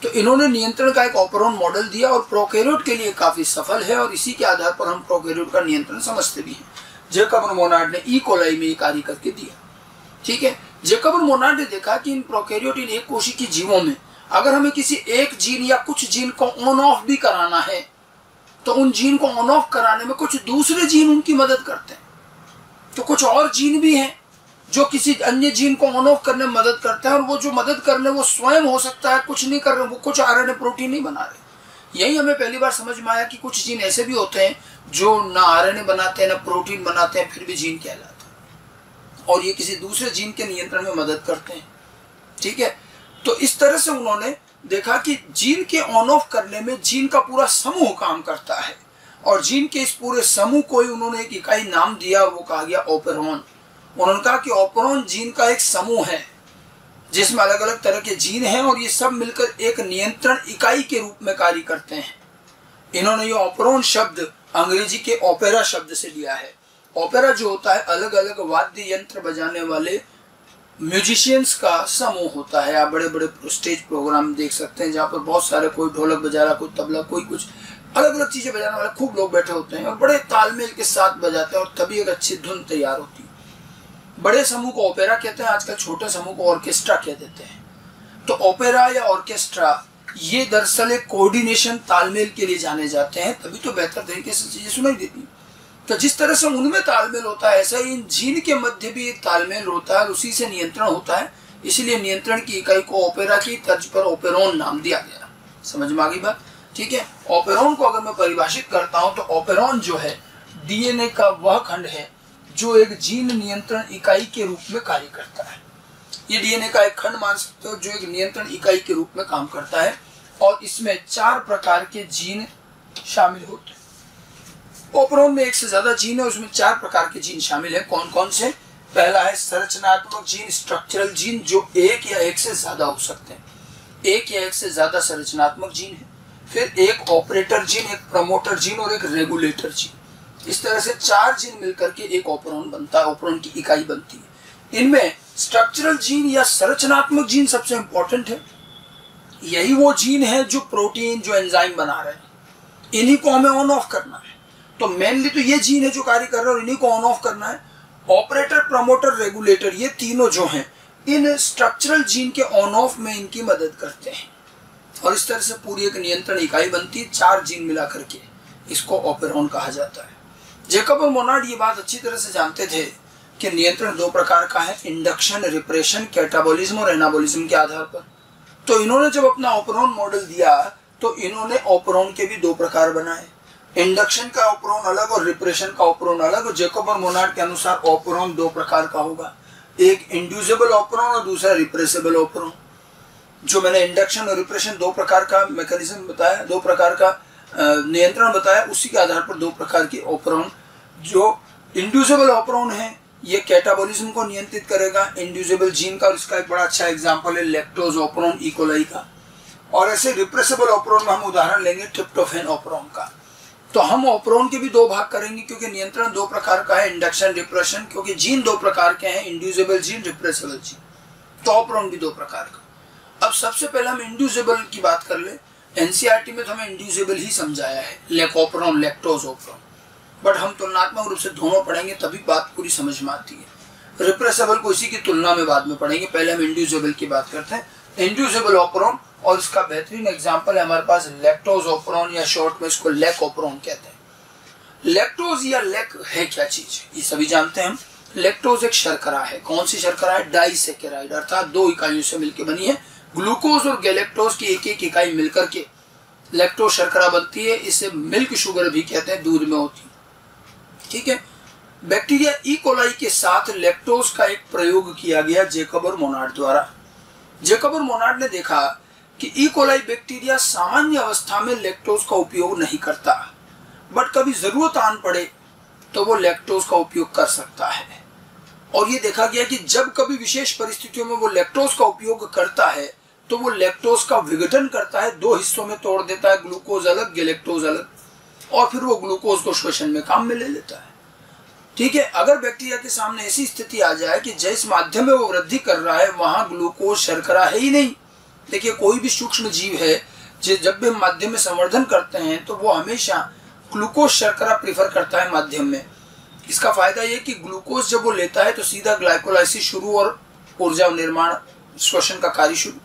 तो इन्होंने नियंत्रण का एक ऑपरॉन मॉडल दिया, और प्रोकैरियोट के लिए काफी सफल है, और इसी के आधार पर हम प्रोकैरियोट का नियंत्रण समझते भी हैं। जैकब और मोनार्ड ने ई कोलाई में ये कार्य करके दिया। ठीक है, जैकब और मोनार्ड ने देखा कि इन प्रोकैरियोट, इन एक कोशिकीय जीवों में अगर हमें किसी एक जीन या कुछ जीन को ऑन ऑफ भी कराना है, तो उन जीन को ऑन ऑफ कराने में कुछ दूसरे जीन उनकी मदद करते हैं। तो कुछ और जीन भी हैं जो किसी अन्य जीन को ऑन ऑफ करने में मदद करते हैं, और वो जो मदद कर रहे वो स्वयं हो सकता है कुछ नहीं कर रहे, वो कुछ आरएनए प्रोटीन नहीं बना रहे। यही हमें पहली बार समझ में आया कि कुछ जीन ऐसे भी होते हैं जो ना आरएनए बनाते हैं ना प्रोटीन बनाते हैं, फिर भी जीन कहलाते हैं, और ये किसी दूसरे जीन के नियंत्रण में मदद करते हैं। ठीक है, तो इस तरह से उन्होंने देखा कि जीन के ऑन ऑफ करने में जीन का पूरा समूह काम करता है, और जीन के इस पूरे समूह को ही उन्होंने एक इकाई नाम दिया, वो कहा गया ऑपरॉन। उन्होंने कहा कि ऑपरॉन जीन का एक समूह है जिसमें अलग अलग तरह के जीन हैं, और ये सब मिलकर एक नियंत्रण इकाई के रूप में कार्य करते हैं। इन्होंने ये ऑपरॉन शब्द अंग्रेजी के ओपेरा शब्द से लिया है। ओपेरा जो होता है अलग अलग वाद्य यंत्र बजाने वाले म्यूजिशियंस का समूह होता है। आप बड़े बड़े स्टेज प्रोग्राम देख सकते हैं जहाँ पर बहुत सारे, कोई ढोलक बजा रहा, कोई तबला, कोई कुछ अलग अलग चीजें बजाने वाले खूब लोग बैठे होते हैं और बड़े तालमेल के साथ बजाते हैं और तभी एक अच्छी धुन तैयार होती है। बड़े समूह को ओपेरा कहते हैं, आजकल छोटे समूह को ऑर्केस्ट्रा कह देते हैं। तो ओपेरा या ऑर्केस्ट्रा ये दरअसल एक कोऑर्डिनेशन, तालमेल के लिए जाने जाते हैं, तभी तो बेहतर तरीके से चीजें सुनाई देती। तो जिस तरह से उनमें तालमेल होता है, ऐसा ही इन जीन के मध्य भी एक तालमेल होता है, उसी से नियंत्रण होता है। इसलिए नियंत्रण की इकाई को ओपेरा की तर्ज पर ओपेरोन नाम दिया गया। समझ में आ गई बात? ठीक है। ओपेरोन को अगर मैं परिभाषित करता हूं तो ओपेरोन जो है डीएनए का वह खंड है जो एक जीन नियंत्रण इकाई के रूप में कार्य करता है। ये डीएनए का एक खंड मान सकते हो जो एक नियंत्रण इकाई के रूप में काम करता है और इसमें 4 प्रकार के जीन शामिल होते हैं। ओपेरोन में एक से ज्यादा जीन है, उसमें 4 प्रकार के जीन शामिल है। कौन कौन से? पहला है संरचनात्मक जीन, स्ट्रक्चरल जीन, जो एक या एक से ज्यादा हो सकते हैं। एक या एक से ज्यादा संरचनात्मक जीन है। फिर एक ऑपरेटर जीन, एक प्रमोटर जीन और एक रेगुलेटर जीन। इस तरह से 4 जीन मिलकर के एक ओपेरोन बनता है, ओपेरोन की इकाई बनती है। इनमें स्ट्रक्चरल जीन या संरचनात्मक जीन सबसे इंपॉर्टेंट है। यही वो जीन है जो प्रोटीन, जो एंजाइम बना रहे हैं, इन्हीं को हमें ऑन ऑफ करना है। तो मेनली तो ये जीन है जो कार्य कर रहा है और इन्हीं को ऑन ऑफ करना है। ऑपरेटर, प्रमोटर, रेगुलेटर, ये तीनों जो हैं इन स्ट्रक्चरल जीन के ऑन ऑफ में इनकी मदद करते हैं और इस तरह से पूरी एक नियंत्रण इकाई बनती है। 4 जीन मिला करके इसको ओपेरोन कहा जाता है। जेकब और मोनार्ड ये बात अच्छी तरह से जानते थे कि नियंत्रण 2 प्रकार का है, इंडक्शन, रिप्रेशन, कैटाबॉलिज्म और एनाबॉलिज्म के आधार पर। तो इन्होंने जब अपना ओपेरोन मॉडल दिया तो इन्होंने ओपेरोन के भी 2 प्रकार बनाए, इंडक्शन का ओपेरोन अलग और रिप्रेशन का ओपेरोन अलग। और जेकब और मोनार्ड के अनुसार ओपेरोन 2 प्रकार का होगा, एक इंड्यूसेबल ओपेरोन और दूसरा रिप्रेसेबल ओपेरोन। जो मैंने इंडक्शन और रिप्रेशन 2 प्रकार का मैकेनिज्म बताया, 2 प्रकार का नियंत्रण बताया, उसी के आधार पर 2 प्रकार की ओपेरोन। जो इंड्यूसेबल ओपेरोन है ये कैटाबॉलिज्म को नियंत्रित करेगा, इंड्यूसेबल जीन का, और इसका एक बड़ा अच्छा एग्जांपल है लैक्टोज ओपेरोन, ई कोलाई का। और ऐसे रिप्रेसेबल ओपेरोन में हम उदाहरण लेंगे ट्रिप्टोफैन ओपेरोन का। तो हम ओपेरोन के भी 2 भाग करेंगे क्योंकि नियंत्रण 2 प्रकार का है, इंडक्शन, रिप्रेशन, क्योंकि जीन 2 प्रकार के हैं, इंड्यूसेबल जीन, रिप्रेसेबल जीन। तो ओपेरोन भी 2 प्रकार का। अब सबसे पहले हम इंड्यूसेबल की बात कर ले। एनसीईआरटी में तो हमें इंड्यूसेबल ही समझाया है, ओपेरोन, लैक्टोज ओपेरोन, बट हम तुलनात्मक रूप से दोनों पढ़ेंगे तभी बात पूरी समझ में आती है। रिप्रेसेबल को इसी की तुलना में बाद में पढ़ेंगे, पहले हम इंड्यूसेबल की बात करते हैं। इंड्यूसेबल ओपेरोन, और इसका बेहतरीन एग्जांपल है हमारे पास लैक्टोज ओपेरोन, या शॉर्ट में इसको लैक ओपेरोन कहते हैं। लैक्टोज या लैक है क्या चीज, ये सभी जानते हैं हम। लैक्टोज एक शर्करा है। कौन सी शर्करा है? डाइसैकेराइड, अर्थात 2 इकाइयों से मिलकर बनी है। ग्लूकोज और गैलेक्टोज की एक इकाई मिलकर के लैक्टोज शर्करा बनती है। इसे मिल्क शुगर भी कहते हैं, दूध में होती है। ठीक है। बैक्टीरिया ई कोलाई के साथ लैक्टोज का एक प्रयोग किया गया जेकब और मोनार्ड द्वारा। जेकब और मोनार्ड ने देखा कि ई कोलाई बैक्टीरिया सामान्य अवस्था में लैक्टोज का उपयोग नहीं करता, बट कभी जरूरत आन पड़े तो वो लैक्टोज का उपयोग कर सकता है। और ये देखा गया कि जब कभी विशेष परिस्थितियों में वो लैक्टोज का उपयोग करता है तो वो लैक्टोज का विघटन करता है, 2 हिस्सों में तोड़ देता है, ग्लूकोज अलग, गैलेक्टोज अलग, और फिर वो ग्लूकोज को श्वसन में काम में ले लेता है। ठीक है। अगर बैक्टीरिया के सामने ऐसी स्थिति आ जाए कि जिस माध्यम में वो वृद्धि कर रहा है वहां ग्लूकोज शर्करा है ही नहीं। देखिए, कोई भी सूक्ष्म जीव है जब भी माध्यम में संवर्धन करते हैं तो वो हमेशा ग्लूकोज शर्करा प्रीफर करता है माध्यम में। इसका फायदा ये कि ग्लूकोज जब वो लेता है तो सीधा ग्लाइकोलाइसिस शुरू और ऊर्जा निर्माण, श्वसन का कार्य शुरू।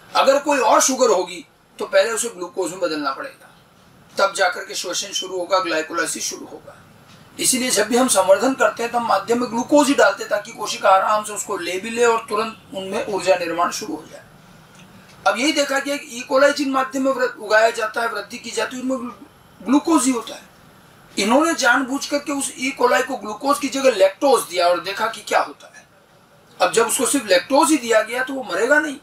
अगर कोई और शुगर होगी तो पहले उसे ग्लूकोज में बदलना पड़ेगा, तब जाकर के श्वसन शुरू होगा, ग्लाइकोलाइसिस शुरू होगा। इसीलिए जब भी हम संवर्धन करते हैं तो हम माध्यम में ग्लूकोज ही डालते हैं ताकि कोशिका आराम से उसको ले भी ले और तुरंत उनमें ऊर्जा निर्माण शुरू हो जाए। अब यही देखा गया कि ई कोलाई जिन माध्यम में उगाया जाता है, वृद्धि की जाती है, उनमें ग्लूकोज ही होता है। इन्होंने जानबूझ करके उस ई कोलाई को ग्लूकोज की जगह लैक्टोज दिया और देखा कि क्या होता है। अब जब उसको सिर्फ लैक्टोज ही दिया गया तो वो मरेगा नहीं,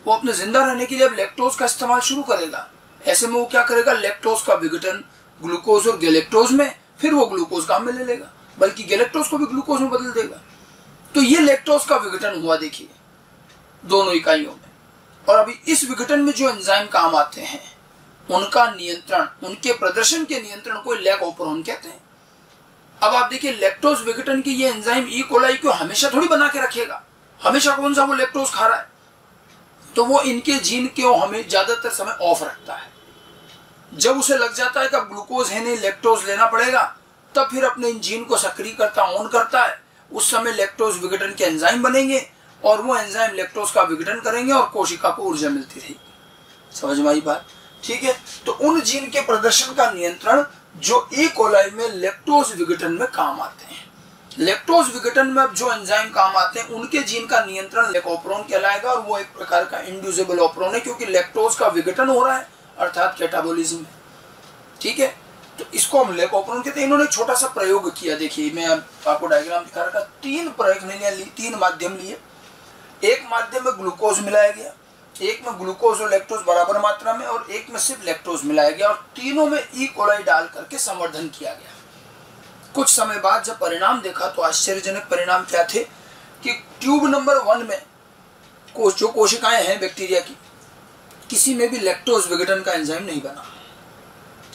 वो अपने जिंदा रहने के लिए अब लैक्टोज का इस्तेमाल शुरू करेगा। ऐसे में वो क्या करेगा, लैक्टोज का विघटन ग्लूकोज और गैलेक्टोज में, फिर वो ग्लूकोज काम में ले लेगा, बल्कि गैलेक्टोज को भी ग्लूकोज में बदल देगा। तो ये लैक्टोज का विघटन हुआ, देखिए, दोनों इकाइयों में। और अभी इस विघटन में जो एंजाइम काम आते हैं उनका नियंत्रण, उनके प्रदर्शन के नियंत्रण को लैक ओपेरोन कहते हैं। अब आप देखिए, लैक्टोज विघटन के ये एंजाइम ई कोलाई को हमेशा थोड़ी बना के रखेगा, हमेशा कौन सा वो लैक्टोज खा रहा है, तो वो इनके जीन को हमें ज्यादातर समय ऑफ रखता है। जब उसे लग जाता है कि अब ग्लूकोज है नहीं, लैक्टोज लेना पड़ेगा, तब फिर अपने इन जीन को सक्रिय करता, ऑन करता है। उस समय लैक्टोज विघटन के एंजाइम बनेंगे और वो एंजाइम लैक्टोज का विघटन करेंगे और कोशिका को ऊर्जा मिलती रहेगी। समझ में आई बात? ठीक है, तो उन जीन के प्रदर्शन का नियंत्रण जो ई कोलाई में लैक्टोज विघटन में काम आते हैं। लैक्टोज विघटन में अब जो एंजाइम काम आते हैं उनके जीन का नियंत्रण लेकोप्रोन कहलाएगा, और वो एक प्रकार का इंड्यूसेबल ऑप्रोन है, क्योंकि लैक्टोज का विघटन हो रहा है अर्थात कैटाबोलिज्म। ठीक है, तो इसको हम लेकोप्रोन कहते हैं। इन्होंने एक छोटा सा प्रयोग किया, देखिए मैं आपको डायग्राम दिखा रहा था। 3 प्रयोग लिए, 3 माध्यम लिए। एक माध्यम में ग्लूकोज मिलाया गया, एक में ग्लूकोज और लैक्टोज बराबर मात्रा में, और एक में सिर्फ लैक्टोज मिलाया गया, और तीनों में ई कोलाई डाल करके संवर्धन किया गया। कुछ समय बाद जब परिणाम देखा तो आश्चर्यजनक परिणाम क्या थे कि ट्यूब नंबर 1 में जो कोशिकाएं हैं बैक्टीरिया की, किसी में भी लैक्टोज विघटन का एंजाइम नहीं बना।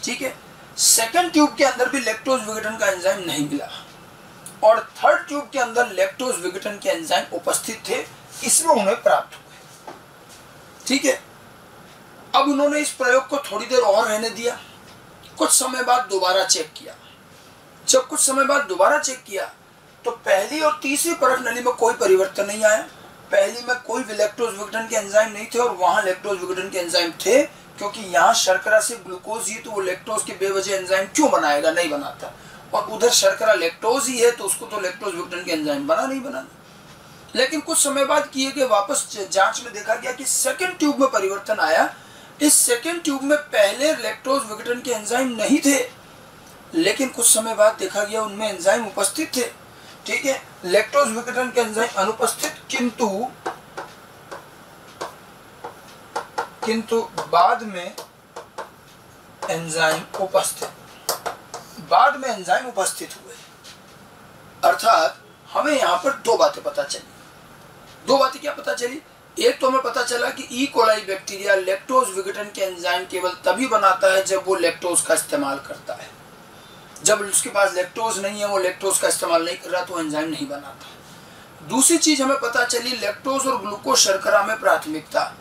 ठीक है, सेकंड ट्यूब के अंदर भी लैक्टोज विघटन का एंजाइम नहीं मिला, और थर्ड ट्यूब के अंदर लैक्टोज विघटन के एंजाइम उपस्थित थे, इसमें उन्हें प्राप्त हुए। ठीक है, अब उन्होंने इस प्रयोग को थोड़ी देर और रहने दिया। कुछ समय बाद दोबारा चेक किया। जब कुछ समय बाद दोबारा चेक किया तो पहली और तीसरी परख नली में कोई परिवर्तन नहीं आया। पहली में कोई भी लैक्टोज विघटन के एंजाइम नहीं थे, और वहां लैक्टोज विघटन के एंजाइम थे, क्योंकि यहाँ शर्करा से ग्लूकोज ही, तो वो लैक्टोज के बेवजह एंजाइम क्यों बनाएगा, नहीं बनाता। और उधर शर्करा लैक्टोज ही है, तो उसको तो लैक्टोज विघटन के एंजाइम बना नहीं बनाना। लेकिन कुछ समय बाद किए गए वापस जांच में देखा गया कि सेकंड ट्यूब में परिवर्तन आया। इस सेकंड ट्यूब में पहले लैक्टोज विघटन के एंजाइम नहीं थे, लेकिन कुछ समय बाद देखा गया उनमें एंजाइम उपस्थित थे। ठीक है, लैक्टोज विघटन के एंजाइम अनुपस्थित, किंतु बाद में एंजाइम उपस्थित, बाद में एंजाइम उपस्थित हुए। अर्थात हमें यहाँ पर 2 बातें पता चली। 2 बातें क्या पता चली? एक तो हमें पता चला कि ई कोलाई बैक्टीरिया लैक्टोज विघटन के एंजाइम केवल तभी बनाता है जब वो लैक्टोज का इस्तेमाल करता है। जब उसके पास लैक्टोज नहीं है, वो लैक्टोज का इस्तेमाल नहीं कर रहा, तो एंजाइम नहीं बनाता। दूसरी चीज हमें पता चली, लैक्टोज और ग्लूकोज शर्करा में प्राथमिकता।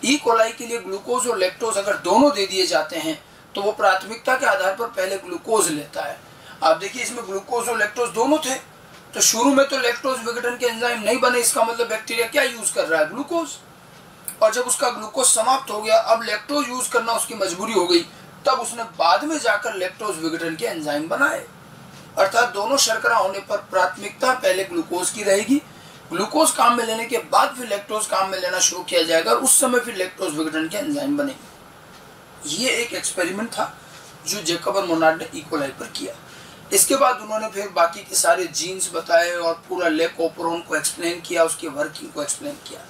ई कोलाई के लिए ग्लूकोज और लैक्टोज अगर दोनों दे दिए जाते हैं तो वो प्राथमिकता के आधार पर पहले ग्लूकोज लेता है। आप देखिए इसमें ग्लूकोज और लैक्टोज दोनों थे, तो शुरू में तो लैक्टोज विघटन के एंजाइम नहीं बने, इसका मतलब बैक्टीरिया क्या यूज कर रहा है, ग्लूकोज। और जब उसका ग्लूकोज समाप्त हो गया, अब लैक्टोज यूज करना उसकी मजबूरी हो गई, तब उसने बाद में जाकर लैक्टोज विघटन के एंजाइम बनाए। अर्थात दोनों शर्करा होने पर प्राथमिकता पहले ग्लूकोज की रहेगी, ग्लूकोज काम में लेने के बाद फिर लैक्टोज काम में लेना शुरू किया जाएगा, और उस समय फिर लैक्टोज विघटन के एंजाइम बनेंगे। ये एक एक्सपेरिमेंट था जो जैकब और मोनार्ड ने ई कोलाई पर किया। इसके बाद उन्होंने फिर बाकी के सारे जीन्स बताए और पूरा लेकोप्रोन को एक्सप्लेन किया, उसकी वर्किंग को एक्सप्लेन किया।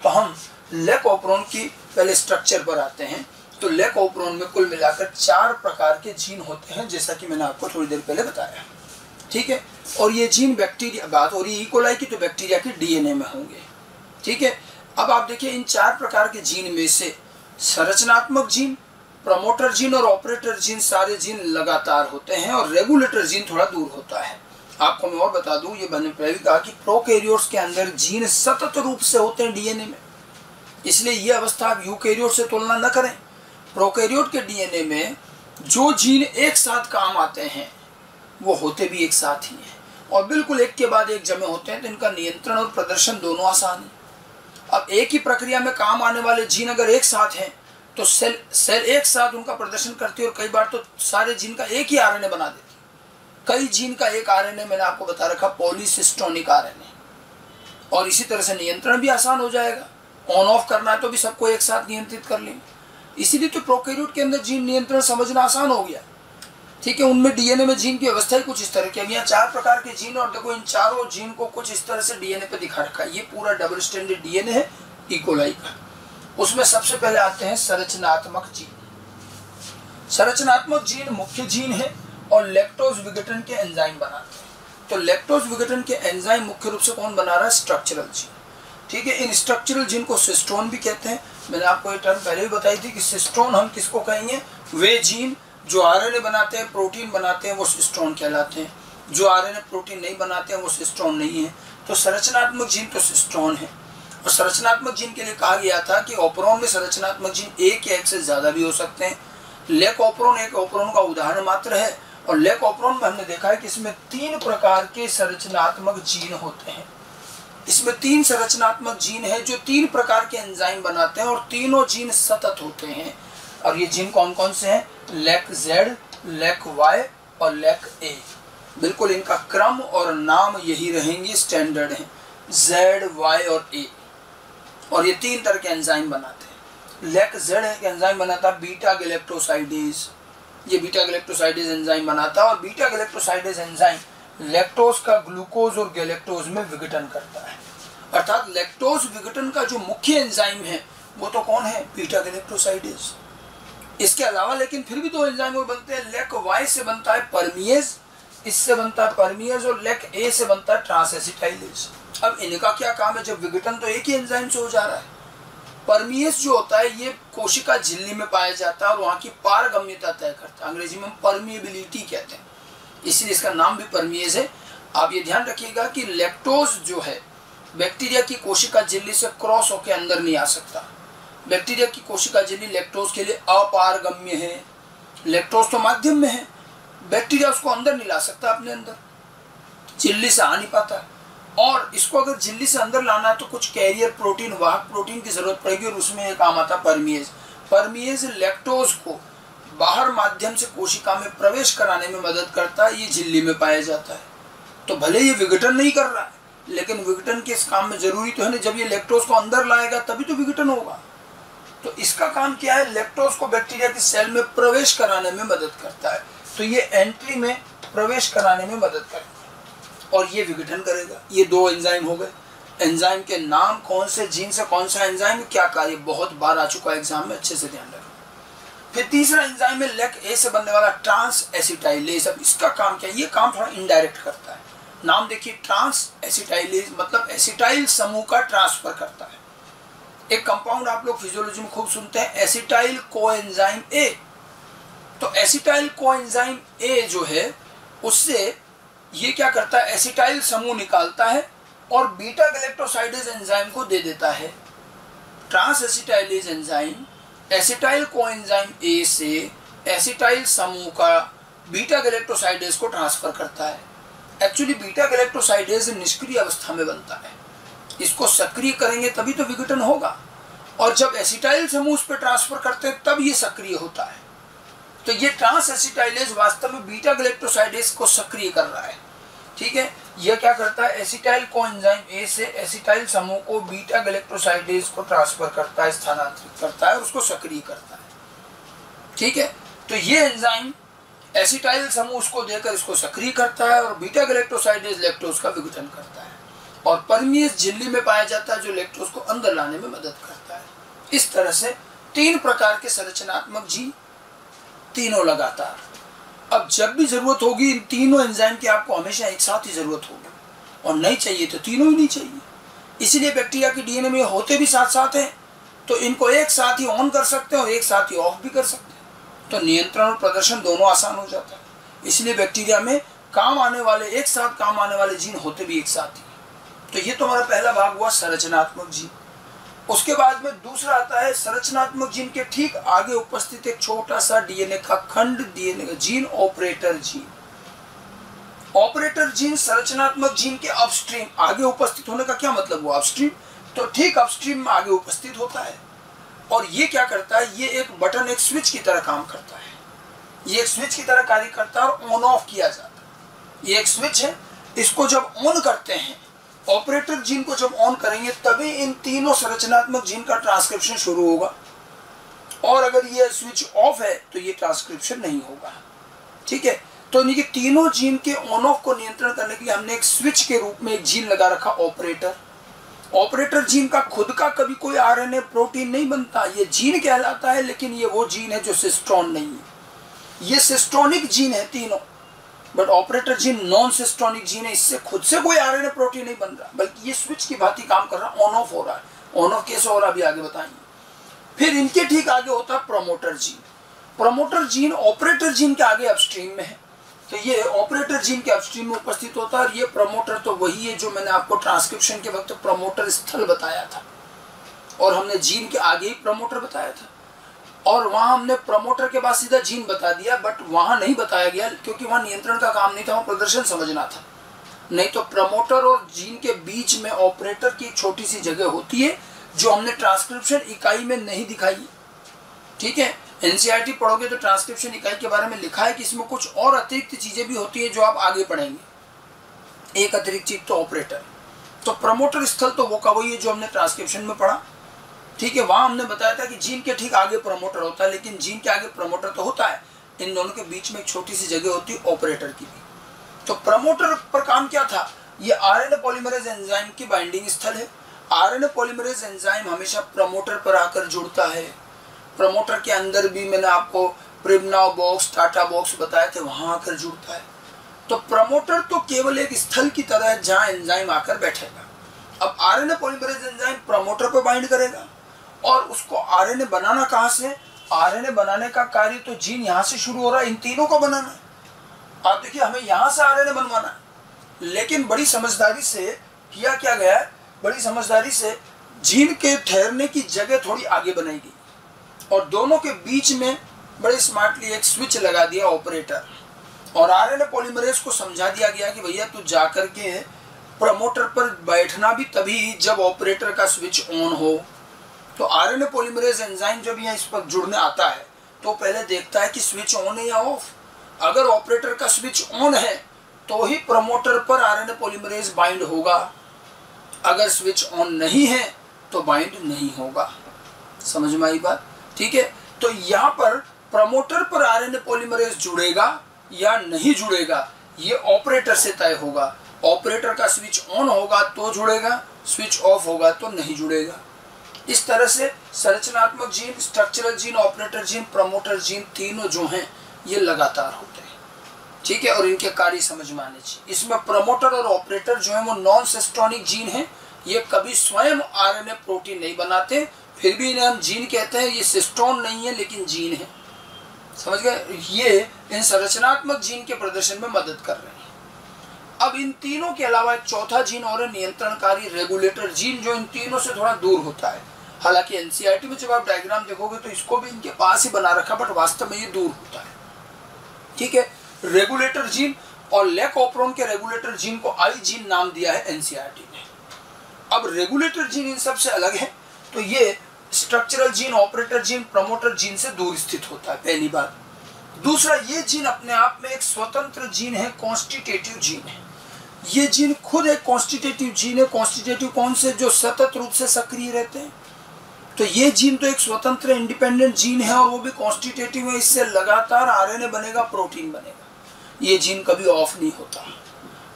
तो हम लेकोप्रोन की पहले स्ट्रक्चर पर आते हैं। तो लेकोप्रोन में कुल मिलाकर 4 प्रकार के जीन होते हैं, जैसा कि मैंने आपको थोड़ी देर पहले बताया। ठीक है, और ये जीन बैक्टीरिया, बात हो रही है ई कोलाई की, तो बैक्टीरिया के डीएनए में होंगे। ठीक है, अब आप देखिए इन 4 प्रकार के जीन में से संरचनात्मक जीन, प्रमोटर जीन और ऑपरेटर जीन, सारे जीन लगातार होते हैं, और रेगुलेटर जीन थोड़ा दूर होता है। आपको मैं और बता दूं, ये मैंने पहले भी कहा कि प्रोकैरियोट्स के अंदर जीन सतत रूप से होते हैं डीएनए में, इसलिए ये अवस्था आप यूकैरियोट से तुलना न करें। प्रोकैरियोट के डीएनए में जो जीन एक साथ काम आते हैं वो होते भी एक साथ ही हैं, और बिल्कुल एक के बाद एक जमे होते हैं, तो इनका नियंत्रण और प्रदर्शन दोनों आसान है। अब एक ही प्रक्रिया में काम आने वाले जीन अगर एक साथ हैं तो सेल एक साथ उनका प्रदर्शन करती है, और कई बार तो सारे जीन का एक ही आरएनए बना देती है। कई जीन का एक आरएनए, मैंने आपको बता रखा पॉलीसिस्टोनिक आरएनए, और इसी तरह से नियंत्रण भी आसान हो जाएगा। ऑन ऑफ करना है तो भी सबको एक साथ नियंत्रित कर लेंगे। इसीलिए तो प्रोकैरियोट के अंदर जीन नियंत्रण समझना आसान हो गया। ठीक है, उनमें डीएनए में जीन की अवस्था ही कुछ इस तरह की। अब यहाँ 4 प्रकार के जीन, और देखो इन चारों जीन को कुछ इस तरह से डीएनए पे दिखा रखा है। ये पूरा डबल स्टैंडर्ड डीएनए है ई कोलाई का। उसमें सबसे पहले आते हैं संरचनात्मक जीन। संरचनात्मक जीन मुख्य जीन है और लैक्टोज विघटन के एंजाइम बनाते हैं। तो लैक्टोज विघटन के एंजाइम मुख्य रूप से कौन बना रहा है, स्ट्रक्चरल जीन। ठीक है, इन स्ट्रक्चरल जीन को सिस्टोन भी कहते हैं। मैंने आपको ये टर्म पहले भी बताई थी कि सिस्टोन हम किसको कहेंगे, वे जीन जो आरएनए बनाते हैं, प्रोटीन बनाते हैं, वो सिस्टोन कहलाते हैं। जो आरएनए प्रोटीन नहीं बनाते हैं वो सिस्टोन नहीं है। तो संरचनात्मक जीन तो सिस्टोन है, और संरचनात्मक जीन के लिए कहा गया था कि ऑपरॉन में संरचनात्मक जीन एक या एक से ज्यादा भी हो सकते हैं। लेक ऑपरॉन एक ऑपरॉन का उदाहरण मात्र है, और लेक ऑपरॉन में हमने देखा है कि इसमें 3 प्रकार के संरचनात्मक जीन होते हैं। इसमें 3 संरचनात्मक जीन है जो 3 प्रकार के एंजाइम बनाते हैं, और तीनों जीन सतत होते हैं। और ये जीन कौन कौन से हैं? लेक जेड, लेक वाई और लेक ए। बिल्कुल इनका क्रम और नाम यही रहेंगे, स्टैंडर्ड हैं, जेड, वाई और ए। और ये 3 तरह के एंजाइम बनाते हैं। लेक जेड एक एंजाइम बनाता है बीटा गैलेक्टोसाइडेज, ये बीटा गैलेक्टोसाइडेज एंजाइम बनाता है, और बीटा गैलेक्टोसाइडेज एंजाइम लैक्टोज का ग्लूकोज और गैलेक्टोज में विघटन करता है। अर्थात लैक्टोज विघटन का जो मुख्य एंजाइम है वो तो कौन है? Beta galactosidase. इसके अलावा लेकिन फिर भी 2 एंजाइम और बनते हैं। लेक वाई से बनता है परमिएज, इससे बनता है परमिएज, और लेक ए से बनता है ट्रांसएसिटाइलेज। अब इनका क्या काम है? जब विघटन तो एक ही एंजाइम से हो जा रहा है। परमिएज जो होता है ये कोशिका झिल्ली में पाया जाता है और वहाँ की पारगम्यता तय करता है। अंग्रेजी में हम परमिएबिलिटी कहते हैं, इसलिए इसका नाम भी परमिएज है। आप ये ध्यान रखिएगा कि लैक्टोज जो है बैक्टीरिया की कोशिका झिल्ली से क्रॉस होकर अंदर नहीं आ सकता। बैक्टीरिया की कोशिका झिल्ली लैक्टोज के लिए अपारगम्य है। लैक्टोज तो माध्यम में है, बैक्टीरिया उसको अंदर नहीं ला सकता, अपने अंदर झिल्ली से आ नहीं पाता। और इसको अगर झिल्ली से अंदर लाना है तो कुछ कैरियर प्रोटीन, वाहक प्रोटीन की जरूरत पड़ेगी, और उसमें एक काम आता है परमिएज। परमिएज लैक्टोज को बाहर माध्यम से कोशिका में प्रवेश कराने में मदद करता है। ये झिल्ली में पाया जाता है। तो भले ये विघटन नहीं कर रहा है, लेकिन विघटन के इस काम में जरूरी तो है ना, जब ये लैक्टोज को अंदर लाएगा तभी तो विघटन होगा। तो इसका काम क्या है? लैक्टोज को बैक्टीरिया की सेल में प्रवेश कराने में मदद करता है। तो ये एंट्री में प्रवेश कराने में मदद करता है और ये विघटन करेगा। ये 2 एंजाइम हो गए। एंजाइम के नाम, कौन से जीन से कौन सा एंजाइम, क्या कार्य, बहुत बार आ चुका है एग्जाम में, अच्छे से ध्यान रखना। फिर तीसरा एंजाइम है लेक ए से बनने वाला ट्रांस एसिटाइलेज। अब इसका काम क्या है? ये काम थोड़ा इनडायरेक्ट करता है। नाम देखिए, ट्रांस एसिटाइलेज मतलब एसिटाइल समूह का ट्रांसफर करता है। एक कंपाउंड आप लोग फिजियोलॉजी में खूब सुनते हैं, एसिटाइल कोएंजाइम ए। तो एसिटाइल कोएंजाइम ए जो है उससे ये क्या करता है? एसिटाइल समूह निकालता है और बीटा गैलेक्टोसाइडेज एंजाइम को दे देता है। Transacetylase enzyme acetyl coenzyme A से एसिटाइल समूह का बीटा गैलेक्टोसाइडेज को ट्रांसफर करता है। एक्चुअली बीटा गैलेक्टोसाइडेज निष्क्रिय अवस्था में बनता है, इसको सक्रिय करेंगे तभी तो विघटन होगा, और जब एसिटाइल समूह उस पर ट्रांसफर करते हैं तब ये सक्रिय होता है। तो ये ट्रांस एसिटाइलेज वास्तव में बीटा गैलेक्टोसाइडेज को सक्रिय कर रहा है। ठीक है, यह क्या करता है? एसिटाइल कोएंजाइम ए से एसिटाइल समूह को बीटा गैलेक्टोसाइडेज को ट्रांसफर करता है, स्थानांतरित करता है और उसको सक्रिय करता है। ठीक है, तो ये एंजाइम एसिटाइल समूह उसको देकर इसको सक्रिय करता है और बीटा गैलेक्टोसाइडेज लैक्टोज का विघटन करता है, और परमिएज झिल्ली में पाया जाता है जो लैक्टोज को अंदर लाने में मदद करता है। इस तरह से 3 प्रकार के संरचनात्मक जीन, तीनों लगातार। अब जब भी जरूरत होगी इन तीनों एंजाइम की आपको हमेशा एक साथ ही जरूरत होगी, और नहीं चाहिए तो तीनों ही नहीं चाहिए। इसीलिए बैक्टीरिया के डीएनए में होते भी साथ साथ हैं, तो इनको एक साथ ही ऑन कर सकते हैं और एक साथ ही ऑफ भी कर सकते हैं, तो नियंत्रण और प्रदर्शन दोनों आसान हो जाता है। इसलिए बैक्टीरिया में काम आने वाले, एक साथ काम आने वाले जीन होते भी एक साथ ही। तो ये तो हमारा पहला भाग हुआ संरचनात्मक जीन। उसके बाद में दूसरा आता है संरचनात्मक जीन के ठीक आगे उपस्थित एक छोटा सा डीएनए का खंड, डीएनए का gene, operator gene. Operator gene संरचनात्मक जीन के अपस्ट्रीम आगे उपस्थित होने का क्या मतलब हुआ? अपस्ट्रीम, तो ठीक अपस्ट्रीम में आगे उपस्थित होता है, और ये क्या करता है? ये एक बटन, एक स्विच की तरह काम करता है। ये एक स्विच की तरह कार्य करता है और ऑन ऑफ किया जाता है। ये एक स्विच है, इसको जब ऑन करते हैं, ऑपरेटर जीन को जब ऑन करेंगे तभी इन तीनों संरचनात्मक जीन का ट्रांसक्रिप्शन शुरू होगा, और अगर ये स्विच ऑफ है तो ये ट्रांसक्रिप्शन नहीं होगा। ठीक है, तो इनके तीनों जीन के ऑन ऑफ को नियंत्रण करने के लिए हमने एक स्विच के रूप में एक जीन लगा रखा, ऑपरेटर। ऑपरेटर जीन का खुद का कभी कोई आरएनए प्रोटीन नहीं बनता, ये जीन कहलाता है, लेकिन ये वो जीन है जो सिस्टोन नहीं है। ये सिस्टोनिक जीन है तीनों, but operator gene non cistronic gene है, इससे खुद से कोई आरएनए प्रोटीन नहीं बन रहा, बल्कि ये स्विच की भांति काम कर रहा, ऑन ऑफ हो रहा है। ऑन ऑफ कैसे हो रहा अभी आगे बताएंगे। फिर इनके ठीक आगे होता है promoter gene. Promoter gene operator gene के आगे अपस्ट्रीम में है, तो ये ऑपरेटर जीन के अपस्ट्रीम में उपस्थित होता है। और ये प्रमोटर तो वही है जो मैंने आपको ट्रांसक्रिप्शन के वक्त प्रमोटर स्थल बताया था, और हमने जीन के आगे ही प्रमोटर बताया था, और वहां हमने प्रमोटर के बाद सीधा जीन बता दिया, बट वहां नहीं बताया गया क्योंकि वहां नियंत्रण का काम नहीं था, वहां प्रदर्शन समझना था। नहीं तो प्रमोटर और जीन के बीच में ऑपरेटर की एक छोटी सी जगह होती है जो हमने ट्रांसक्रिप्शन इकाई में नहीं दिखाई। ठीक है, एनसीईआरटी पढ़ोगे तो ट्रांसक्रिप्शन इकाई के बारे में लिखा है कि इसमें कुछ और अतिरिक्त चीजें भी होती है जो आप आगे पढ़ेंगे। एक अतिरिक्त चीज तो ऑपरेटर, तो प्रमोटर स्थल तो वो का वही है जो हमने ट्रांसक्रिप्शन में पढ़ा। ठीक है, वहां हमने बताया था कि जीन के ठीक आगे प्रमोटर होता है, लेकिन जीन के आगे प्रमोटर तो होता है, इन दोनों के बीच में एक छोटी सी जगह होती है ऑपरेटर की भी। तो प्रमोटर पर काम क्या था, ये आरएनए पॉलीमरेज एंजाइम की बाइंडिंग स्थल है। आरएनए पॉलीमरेज एंजाइम हमेशा प्रमोटर पर आकर जुड़ता है। प्रमोटर के अंदर भी मैंने आपको प्रिमनाव बॉक्स, टाटा बॉक्स बताए थे, वहां आकर जुड़ता है। तो प्रमोटर तो केवल एक स्थल की तरह है जहां एंजाइम आकर बैठेगा। अब आरएनए पॉलीमरेज एंजाइम प्रमोटर पर बाइंड करेगा, और उसको आरएनए बनाना कहां से, आरएनए बनाने का कार्य तो जीन यहां से शुरू हो रहा है, इन तीनों को बनाना है। आप देखिए, हमें यहां से आरएनए बनवाना है, लेकिन बड़ी समझदारी से किया क्या गया है, बड़ी समझदारी से जीन के ठहरने की जगह थोड़ी आगे बनाई गई, और दोनों के बीच में बड़े स्मार्टली एक स्विच लगा दिया ऑपरेटर, और आरएनए पॉलीमरेज को समझा दिया गया कि भैया तू जाकर के प्रमोटर पर बैठना भी तभी जब ऑपरेटर का स्विच ऑन हो। तो आरएनए पॉलीमरेज एंजाइम जब यहाँ इस पर जुड़ने आता है तो पहले देखता है कि स्विच ऑन है या ऑफ। अगर ऑपरेटर का स्विच ऑन है तो ही प्रमोटर पर आरएनए पॉलीमरेज बाइंड होगा, अगर स्विच ऑन नहीं है तो बाइंड नहीं होगा। समझ में आई बात? ठीक है, तो यहाँ पर प्रमोटर पर आरएनए पॉलीमरेज जुड़ेगा या नहीं जुड़ेगा ये ऑपरेटर से तय होगा। ऑपरेटर का स्विच ऑन होगा तो जुड़ेगा, स्विच ऑफ होगा तो नहीं जुड़ेगा। इस तरह से संरचनात्मक gene, structural gene, operator gene, promoter gene तीनों जो हैं ये लगातार होते हैं। ठीक है, और इनके कार्य समझ में आने चाहिए। इसमें प्रमोटर और ऑपरेटर जो है वो नॉन सिस्टोनिक जीन है, ये कभी स्वयं आरएनए प्रोटीन नहीं बनाते, फिर भी इन्हें हम जीन कहते हैं। ये सिस्टोन नहीं है लेकिन जीन है, समझ गए? ये इन संरचनात्मक जीन के प्रदर्शन में मदद कर रहे हैं। अब इन तीनों के अलावा एक चौथा जीन और है, नियंत्रणकारी रेगुलेटर जीन, जो इन तीनों से थोड़ा दूर होता है। हालांकि एनसीईआरटी में जब आप डायग्राम देखोगे तो इसको भी इनके पास ही बना रखा, बट वास्तव में ये दूर होता है। ठीक है, रेगुलेटर जीन और लैक ऑपरोन के रेगुलेटर जीन को आई जीन नाम दिया है एनसीईआरटी ने। अब रेगुलेटर जीन इन सबसे अलग है, तो ये structural gene, operator gene, promoter gene से दूर स्थित होता है, पहली बात। दूसरा, ये जीन अपने आप में एक स्वतंत्र जीन है, कॉन्स्टिट्यूटिव जीन है। ये जीन खुद एक कॉन्स्टिट्यूटिव जीन है। कॉन्स्टिट्यूटिव कौन से? जो सतत रूप से सक्रिय रहते हैं। तो ये जीन तो एक स्वतंत्र इंडिपेंडेंट जीन है, और वो भी कॉन्स्टिट्यूटिव है। इससे लगातार आरएनए बनेगा, प्रोटीन बनेगा। ये जीन कभी ऑफ नहीं होता।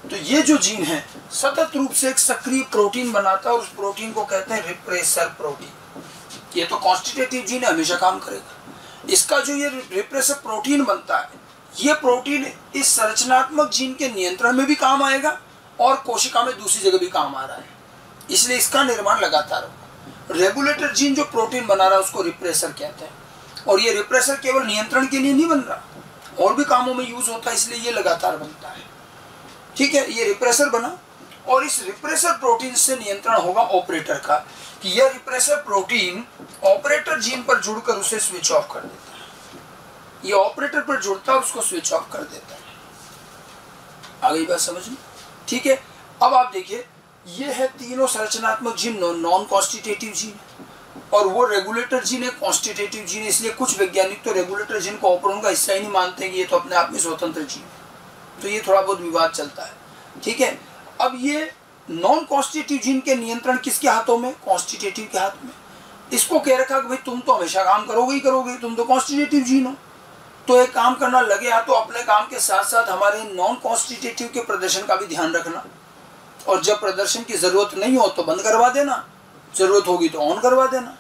तो ये जो जीन है सतत रूप से एक सक्रिय प्रोटीन बनाता है, और उस प्रोटीन को कहते हैं रिप्रेसर प्रोटीन। ये तो कॉन्स्टिट्यूटिव जीन है, हमेशा काम करेगा। इसका जो ये रिप्रेसर प्रोटीन बनता है, ये प्रोटीन इस संरचनात्मक जीन के नियंत्रण में भी काम आएगा, और कोशिका में दूसरी जगह भी काम आ रहा है, इसलिए इसका निर्माण लगातार होगा। रेगुलेटर जीन जो प्रोटीन बना रहा है उसको रिप्रेसर कहते हैं, और ये रिप्रेसर केवल नियंत्रण के लिए नहीं बन रहा, और भी कामों में यूज होता है, इसलिए ये लगातार बनता है। ठीक है, ये रिप्रेसर बना, और इस रिप्रेसर प्रोटीन से नियंत्रण होगा ऑपरेटर का, कि यह रिप्रेसर प्रोटीन ऑपरेटर जीन पर जुड़कर उसे स्विच ऑफ कर देता है। ये ऑपरेटर पर जुड़ता है, उसको स्विच ऑफ कर देता है। आ गई बात समझ में? ठीक है, अब आप देखिए, ये है तीनों संरचनात्मक जीन नॉन कॉन्स्टिट्यूटिव जीन, और वो रेगुलेटर जीन है कॉन्स्टिट्यूटिव जीन। इसलिए कुछ वैज्ञानिक तो रेगुलेटर जीन को ऑपरोन का हिस्सा ही नहीं मानते कि ये तो अपने आप में स्वतंत्र जीन है। तो ये थोड़ा बहुत विवाद चलता है। ठीक है, अब ये नॉन कॉन्स्टिट्यूटिव जीन के नियंत्रण किसके हाथों में? कॉन्स्टिट्यूटिव के हाथ में। इसको कह रखा कि भाई तुम तो हमेशा काम करोगे ही करोगे, तुम तो कॉन्स्टिट्यूटिव जीन हो, तो एक काम करना लगे या तो अपने काम के साथ साथ हमारे नॉन कॉन्स्टिट्यूटिव के प्रदर्शन का भी ध्यान रखना, और जब प्रदर्शन की जरूरत नहीं हो तो बंद करवा देना, जरूरत होगी तो ऑन करवा देना।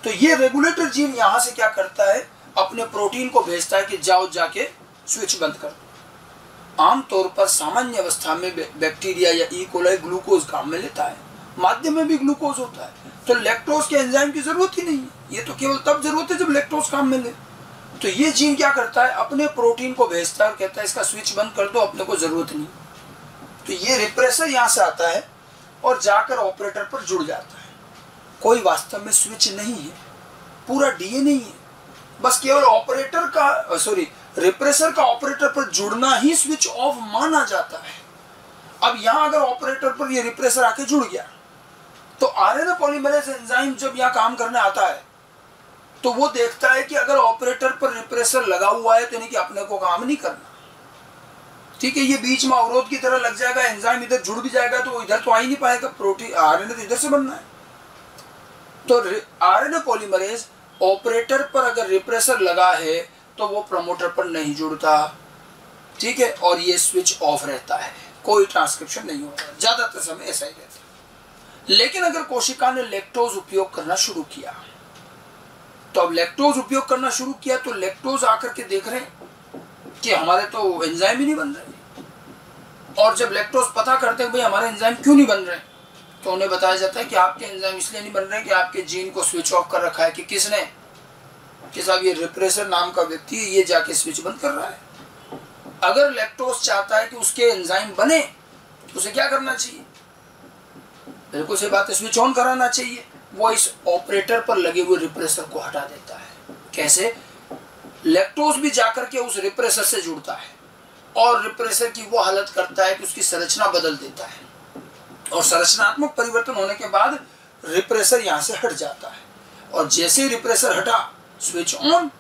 तो ये रेगुलेटर जीन यहाँ से क्या करता है, अपने प्रोटीन को भेजता है कि जाओ जाके स्विच बंद कर दो। आमतौर पर सामान्य अवस्था में बैक्टीरिया या ई कोलाई ग्लूकोज काम में लेता है, माध्यम में भी ग्लूकोज होता है, तो लैक्टोज के एंजाइम की जरूरत ही नहीं है। ये तो केवल तब जरूरत है जब लैक्टोज काम में ले। तो ये जीन क्या करता है, अपने प्रोटीन को भेजता है और कहता है इसका स्विच बंद कर दो, अपने को जरूरत नहीं। तो ये रिप्रेसर यहाँ से आता है और जाकर ऑपरेटर पर जुड़ जाता है। कोई वास्तव में स्विच नहीं है, पूरा डीएनए ही है, बस केवल ऑपरेटर का रिप्रेसर का ऑपरेटर पर जुड़ना ही स्विच ऑफ माना जाता है। अब यहां अगर ऑपरेटर पर ये रिप्रेसर आके जुड़ गया तो आरएनए पॉलीमरेज एंजाइम जब यहां काम करने आता है तो वो देखता है कि अगर ऑपरेटर पर रिप्रेसर लगा हुआ है तो यानी कि अपने को काम नहीं करना, ठीक है। ये बीच में अवरोध की तरह लग जाएगा, एंजाइम इधर जुड़ भी जाएगा तो वो इधर तो आ ही नहीं पाएगा, प्रोटीन आरएनए तो इधर से बनना है। तो आरएनए पॉलीमरेज ऑपरेटर पर अगर रिप्रेसर लगा है तो वो प्रमोटर पर नहीं जुड़ता, ठीक है, और ये स्विच ऑफ रहता है, कोई ट्रांसक्रिप्शन नहीं होता, ज्यादातर समय ऐसा ही रहता है। लेकिन अगर कोशिका ने लैक्टोज उपयोग करना शुरू किया तो अब लैक्टोज उपयोग करना शुरू किया तो लैक्टोज आकर के देख रहे हैं कि हमारे तो एंजाइम ही नहीं बन रहे। और जब लैक्टोज पता करते हैं भाई हमारे एंजाइम क्यों नहीं बन रहे, तो उन्हें बताया जाता है कि आपके एंजाइम इसलिए नहीं बन रहे कि आपके जीन को स्विच ऑफ कर रखा है। कि किसने, कि साहब ये रिप्रेसर नाम का व्यक्ति है, ये जाके स्विच बंद कर रहा है। अगर लैक्टोज चाहता है कि उसके एंजाइम बने तो उसे क्या करना चाहिए, बिल्कुल सही बात है, स्विच ऑन कराना चाहिए। वो इस ऑपरेटर पर लगे हुए रिप्रेसर को हटा देता है। कैसे, लैक्टोज भी जाकर के उस रिप्रेसर से जुड़ता है और रिप्रेसर की वो हालत करता है कि उसकी संरचना बदल देता है और संरचनात्मक परिवर्तन होने के बाद रिप्रेसर यहाँ से हट जाता है। और जैसे ही रिप्रेसर हटा, स्विच ऑन,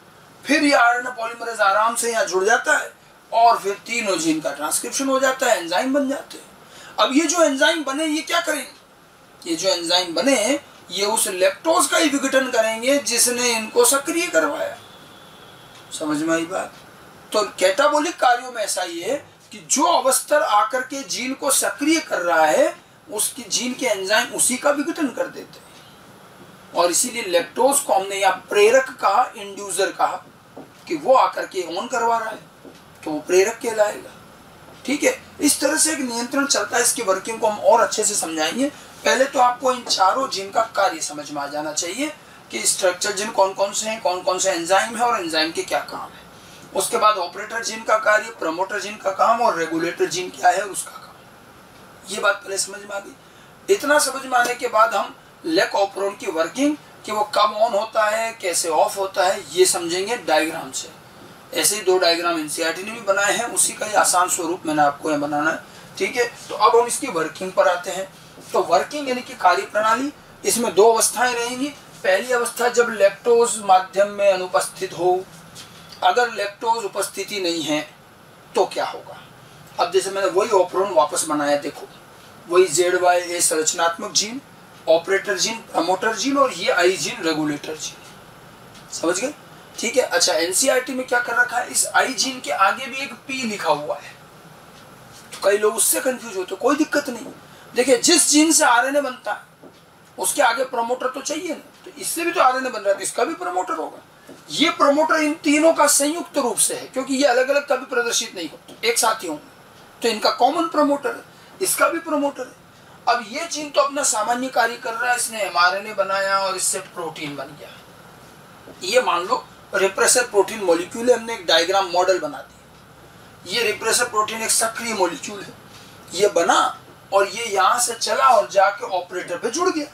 फिर ये आरएनए पॉलीमरेज आराम से यहाँ जुड़ जाता है और फिर तीनों जीन का ट्रांसक्रिप्शन हो जाता है, एंजाइम बन जाते हैं। अब ये जो एंजाइम बने ये क्या करेंगे, ये जो एंजाइम बने ये उस लैक्टोज का ही विघटन करेंगे जिसने इनको सक्रिय करवाया। समझ में आई बात। तो कैटाबोलिक कार्यों में ऐसा ही है कि जो अवस्थर आकर के जीन को सक्रिय कर रहा है उसकी जीन के एंजाइम उसी का विघटन कर देते हैं। और इसीलिए लैक्टोज को हमने यहाँ प्रेरक कहा, इंड्यूसर कहा, कि वो आकर के ऑन करवा रहा है तो वो प्रेरक कहलाएगा, ठीक है। इस तरह से एक नियंत्रण चलता है। इसकी वर्किंग को हम और अच्छे से समझाएंगे। पहले तो आपको इन चारों जीन का कार्य समझ में आ जाना चाहिए कि स्ट्रक्चर जीन कौन कौन से हैं, कौन कौन से एंजाइम है और एंजाइम के क्या काम है। उसके बाद ऑपरेटर जीन का कार्य, प्रमोटर जीन का काम और रेगुलेटर जीन क्या है उसका काम। ये बात पहले समझ में आ गई। इतना समझ में आने के बाद हम लेक ऑपरोन की वर्किंग, कि वो कब ऑन होता है, कैसे ऑफ होता है, ये समझेंगे डायग्राम से। ऐसे ही 2 डायग्राम एनसीईआरटी ने भी बनाए हैं, उसी का ही आसान स्वरूप मैंने आपको यहाँ बनाना है, ठीक है। तो अब हम इसकी वर्किंग पर आते हैं। तो वर्किंग यानी कि कार्य प्रणाली, इसमें 2 अवस्थाएं रहेंगी। पहली अवस्था जब लैक्टोज माध्यम में अनुपस्थित हो, अगर लैक्टोज उपस्थिति नहीं है तो क्या होगा। अब जैसे मैंने वही ऑपरोन वापस बनाया, देखो वही ZYA संरचनात्मक gene, operator gene, promoter gene और ये आई जीन रेगुलेटर जीन। समझ गए, ठीक है। अच्छा, एनसीईआरटी में क्या कर रखा है, इस आई जीन के आगे भी एक P लिखा हुआ है, तो कई लोग उससे कंफ्यूज होते, कोई दिक्कत नहीं। देखिए, जिस जीन से आरएनए बनता है उसके आगे प्रमोटर तो चाहिए ना, तो इससे भी तो आरएनए बन रहा है तो इसका भी प्रमोटर होगा। ये प्रमोटर इन तीनों का संयुक्त रूप से है, क्योंकि ये अलग अलग कभी प्रदर्शित नहीं होते, एक साथ ही होंगे, तो इनका कॉमन प्रमोटर है, इसका भी प्रमोटर है। अब ये जीन तो अपना सामान्य कार्य कर रहा है, इसने एमआरएनए बनाया और इससे प्रोटीन बन गया। ये मान लो रिप्रेसर प्रोटीन मॉलिक्यूल है, हमने एक डायग्राम मॉडल बना दिया। ये रिप्रेसर प्रोटीन एक सक्रिय मॉलिक्यूल है, ये बना और ये यहाँ से चला और जाके ऑपरेटर पे जुड़ गया।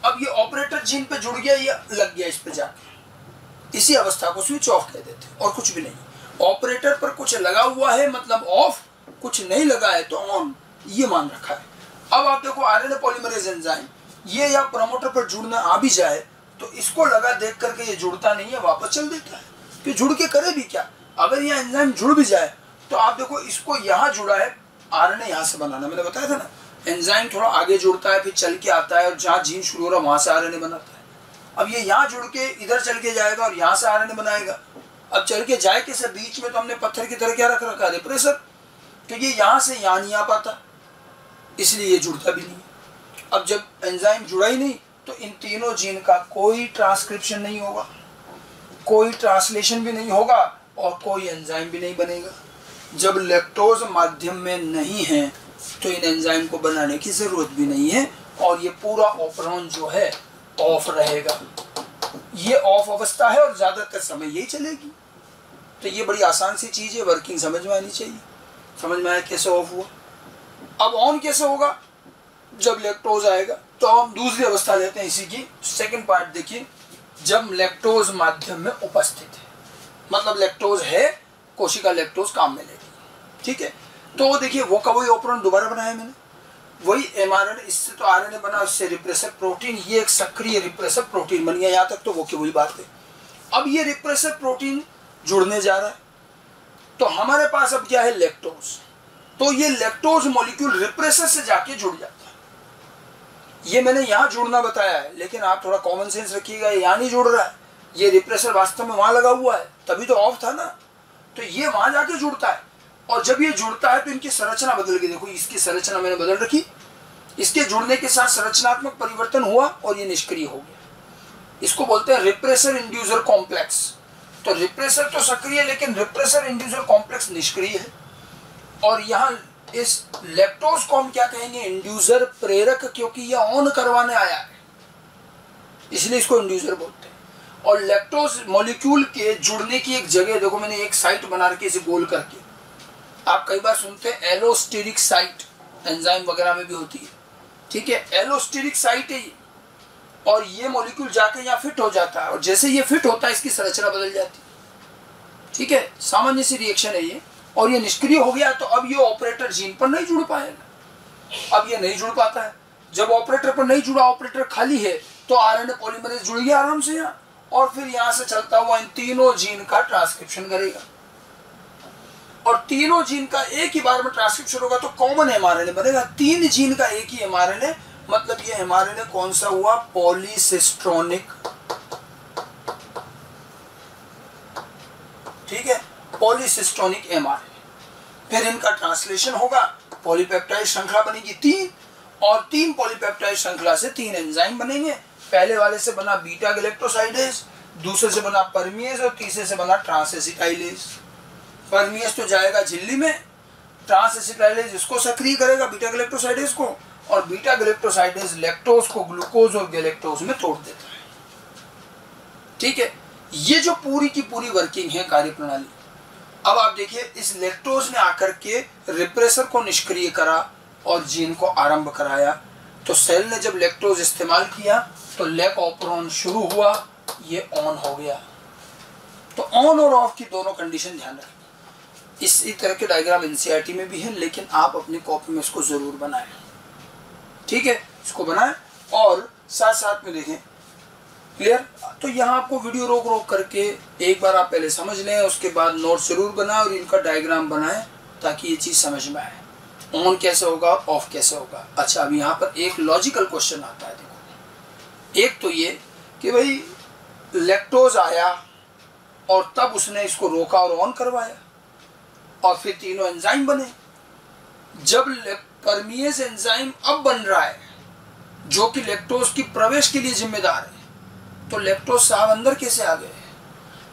अब ये ऑपरेटर जीन पे जुड़ गया, ये लग गया इस पे जाके, इसी अवस्था को स्विच ऑफ कह देते हैं और कुछ भी नहीं। ऑपरेटर पर कुछ लगा हुआ है मतलब ऑफ, कुछ नहीं लगा है तो ऑन, ये मान रखा है। अब आप देखो आरएनए पॉलीमरेज एंजाइम ये या प्रमोटर पर जुड़ना आ भी जाए तो इसको लगा देख करके ये जुड़ता नहीं है, वापस चल देता है। तो जुड़ के करे भी क्या, अगर ये एंजाइम जुड़ भी जाए तो आप देखो इसको यहाँ जुड़ा है, आरएनए यहाँ से बनाना, मैंने बताया था ना, एंजाइम थोड़ा आगे जुड़ता है फिर चल के आता है और जहाँ जीन शुरू हो रहा है वहां से आरएनए बनाता है। अब ये यहाँ जुड़ के इधर चल के जाएगा और यहाँ से आरएनए बनाएगा। अब चल के जाए कैसे, बीच में तो हमने पत्थर की तरह क्या रख रखा है, रिप्रेसर, तो ये यहाँ से यहाँ नहीं आ पाता, इसलिए ये जुड़ता भी नहीं। अब जब एंजाइम जुड़ा ही नहीं तो इन तीनों जीन का कोई ट्रांसक्रिप्शन नहीं होगा, कोई ट्रांसलेशन भी नहीं होगा और कोई एंजाइम भी नहीं बनेगा। जब लैक्टोज माध्यम में नहीं है तो इन एंजाइम को बनाने की जरूरत भी नहीं है और ये पूरा ऑपरेशन जो है ऑफ रहेगा। ये ऑफ अवस्था है और ज्यादातर समय यही चलेगी। तो ये बड़ी आसान सी चीज है, वर्किंग समझ में आनी चाहिए। समझ में आया कैसे ऑफ हुआ। अब ऑन कैसे होगा, जब लैक्टोज आएगा। तो हम दूसरी अवस्था लेते हैं इसी की, सेकंड पार्ट देखिए, जब लैक्टोज माध्यम में उपस्थित है, मतलब लैक्टोज है, कोशिका लैक्टोज काम में लेगी, ठीक है। तो देखिए वो का वही ऑपरेंड दोबारा बनाया मैंने, वही एमआरएनए, इससे तो आरएनए बना, उससे रिप्रेसर प्रोटीन, ये एक सक्रिय रिप्रेसर प्रोटीन बन गया। यहाँ तक तो वो की वही बात है। अब ये रिप्रेसर प्रोटीन जुड़ने जा रहा है, तो हमारे पास अब क्या है, लैक्टोज। तो ये लैक्टोज मॉलिक्यूल रिप्रेसर से जाके जुड़ जाता है। ये मैंने यहाँ जुड़ना बताया है, लेकिन आप थोड़ा कॉमन सेंस रखिएगा, यहाँ नहीं जुड़ रहा है, ये रिप्रेसर वास्तव में वहां लगा हुआ है, तभी तो ऑफ था ना। तो ये वहां जाके जुड़ता है, और जब ये जुड़ता है तो इनकी संरचना बदल गई। देखो इसकी संरचना मैंने बदल रखी, इसके जुड़ने के साथ संरचनात्मक परिवर्तन हुआ और ये निष्क्रिय हो गया। इसको बोलते हैं रिप्रेसर इंड्यूसर कॉम्प्लेक्स। तो रिप्रेसर तो सक्रिय है, लेकिन रिप्रेसर इंड्यूसर कॉम्प्लेक्स निष्क्रिय है। और यहाँ इस लैक्टोज को हम क्या कहेंगे, इंड्यूसर, प्रेरक, क्योंकि ये ऑन करवाने आया है, इसलिए इसको इंड्यूसर बोलते हैं। और लैक्टोज मॉलिक्यूल के जुड़ने की एक जगह देखो, मैंने एक साइट बना रखी इसे गोल करके। आप कई बार सुनते हैं एलोस्टेरिक साइट, एंजाइम वगैरह में भी होती है, ठीक है। एलोस्टेरिक साइट है ये, और ये मॉलिक्यूल जाके यहाँ फिट हो जाता है, और जैसे ये फिट होता है इसकी संरचना बदल जाती है, ठीक है। सामान्य सी रिएक्शन है ये। और ये निष्क्रिय हो गया, तो अब ये ऑपरेटर जीन पर नहीं जुड़ पाएगा। अब ये नहीं जुड़ पाता है, जब ऑपरेटर पर नहीं जुड़ा, ऑपरेटर खाली है, तो आरएनए पॉलीमरेज जुड़ गया आराम से यहाँ, और फिर यहाँ से चलता हुआ इन तीनों जीन का ट्रांसक्रिप्शन करेगा। और तीनों जीन का एक ही बार में ट्रांसक्रिप्शन होगा तो कॉमन एमआरएनए बनेगा। 3 जीन का एक ही एमआरएनए, मतलब ये एमआरएनए कौन सा हुआ, पॉलीसिस्ट्रोनिक, ठीक है, पॉलीसिस्ट्रोनिक एमआरएनए। फिर इनका ट्रांसलेशन होगा, पॉलीपेप्टाइड श्रृंखला बनेगी 3, और 3 पॉलीपेप्टाइड श्रृंखला से 3 एंजाइम बनेंगे। पहले वाले से बना बीटा गैलेक्टोसाइडेज, दूसरे से बना परमिएज, और तीसरे से बना ट्रांसएसिटाइलेज। परमिएज तो जाएगा झिल्ली में, ट्रांसएसिटाइलेज इसको सक्रिय करेगा, बीटा गैलेक्टोसाइडेज को, और बीटा गैलेक्टोसाइडेज लैक्टोज को ग्लूकोज और गैलेक्टोज में तोड़ देता है, ठीक है। ये जो पूरी की पूरी वर्किंग है कार्यप्रणाली। अब आप देखिए, इस लैक्टोज ने आकर के रिप्रेसर को निष्क्रिय करा और जीन को आरंभ कराया। तो सेल ने जब लैक्टोज इस्तेमाल किया तो लैक ऑपरॉन शुरू हुआ, ये ऑन हो गया। तो ऑन और ऑफ की दोनों कंडीशन ध्यान रखें। इसी तरह के डायग्राम एनसीईआरटी में भी है, लेकिन आप अपनी कॉपी में इसको जरूर बनाएं, ठीक है। इसको बनाएं और साथ साथ में देखें, क्लियर। तो यहाँ आपको वीडियो रोक रोक करके एक बार आप पहले समझ लें, उसके बाद नोट जरूर बनाएं और इनका डायग्राम बनाएं, ताकि ये चीज़ समझ में आए, ऑन कैसे होगा, ऑफ कैसे होगा। अच्छा, अब यहाँ पर एक लॉजिकल क्वेश्चन आता है। देखो, एक तो ये कि भाई लैक्टोज आया और तब उसने इसको रोका और ऑन करवाया, और फिर तीनों एंजाइम बने। जब परमिएज एंजाइम अब बन रहा है, जो कि लैक्टोज की प्रवेश के लिए जिम्मेदार है, तो लैक्टोज साहब अंदर कैसे आ गए?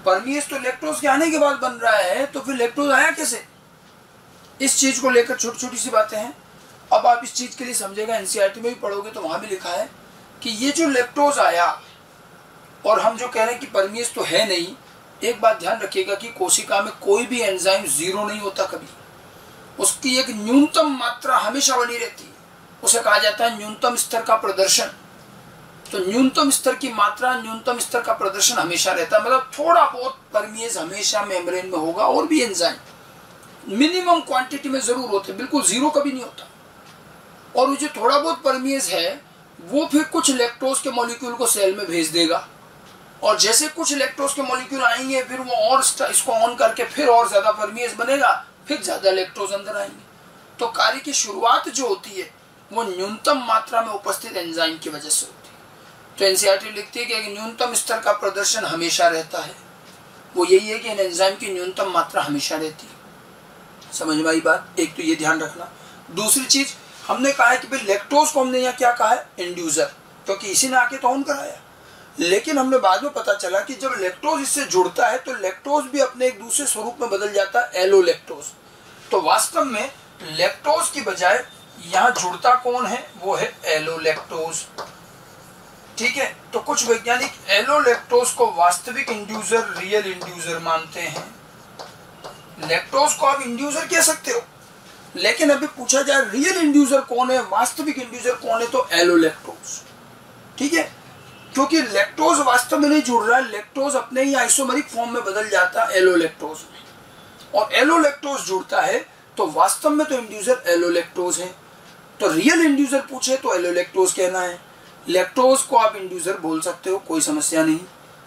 परमिएज तो लैक्टोज के आने के बाद बन रहा है, तो फिर लैक्टोज आया कैसे? इस चीज को लेकर छोटी छोटी सी बातें हैं। अब आप इस चीज के लिए समझेगा, एनसीईआरटी में भी पढ़ोगे तो वहां भी लिखा है कि ये जो लैक्टोज आया, और हम जो कह रहे हैं कि परमिएज तो है नहीं, एक बात ध्यान रखिएगा कि कोशिका में कोई भी एंजाइम जीरो नहीं होता कभी। उसकी एक न्यूनतम मात्रा हमेशा बनी रहती है, उसे कहा जाता है न्यूनतम स्तर का प्रदर्शन। तो न्यूनतम स्तर की मात्रा, न्यूनतम स्तर का प्रदर्शन हमेशा रहता है, मतलब थोड़ा बहुत परमिएज हमेशा मेम्ब्रेन में होगा, और भी एंजाइम मिनिमम क्वांटिटी में जरूर होते, बिल्कुल जीरो कभी नहीं होता। और वो जो थोड़ा बहुत परमिएज है, वो फिर कुछ लैक्टोज के मॉलिक्यूल को सेल में भेज देगा, और जैसे कुछ लैक्टोज के मॉलिक्यूल आएंगे, फिर वो और इसको ऑन करके फिर और ज्यादा परमिएज बनेगा, फिर ज्यादा लैक्टोज अंदर आएंगे। तो कार्य की शुरुआत जो होती है वो न्यूनतम मात्रा में उपस्थित एंजाइम की वजह से होती है। तो एनसीईआरटी लिखती है कि न्यूनतम स्तर का प्रदर्शन हमेशा रहता है, वो यही है कि इन एंजाइम की न्यूनतम मात्रा हमेशा रहती है। समझ में आई बात? एक तो ये ध्यान रखना। दूसरी चीज, हमने कहा है कि भाई लैक्टोज को हमने यहाँ क्या कहा है, इंड्यूसर, क्योंकि इसी ने आके तो ऑन कराया। लेकिन हमने बाद में पता चला कि जब लैक्टोज इससे जुड़ता है तो लैक्टोज भी अपने एक दूसरे स्वरूप में बदल जाता है, एलोलैक्टोज। तो वास्तव में लैक्टोज की बजाय यहाँ जुड़ता कौन है, वो है एलोलैक्टोज, ठीक है। तो कुछ वैज्ञानिक एलोलैक्टोज को वास्तविक इंड्यूसर, रियल इंड्यूसर मानते हैं। लैक्टोज को आप इंड्यूसर कह सकते हो, लेकिन अभी पूछा जाए रियल इंड्यूसर कौन है, वास्तविक इंड्यूसर कौन है, तो एलोलैक्टोज। ठीक है, क्योंकि लैक्टोज वास्तव में नहीं जुड़ रहा है, लैक्टोज अपने ही आइसोमरिक फॉर्म में बदल जाता है एलोलैक्टोज में, और एलोलैक्टोज जुड़ता है तो वास्तव में तो इंड्यूसर एलोलैक्टोज है। तो रियल इंड्यूसर पूछे तो एलोलैक्टोज कहना है। लैक्टोज को आप इंड्यूसर बोल सकते हो, कोई समस्या नहीं।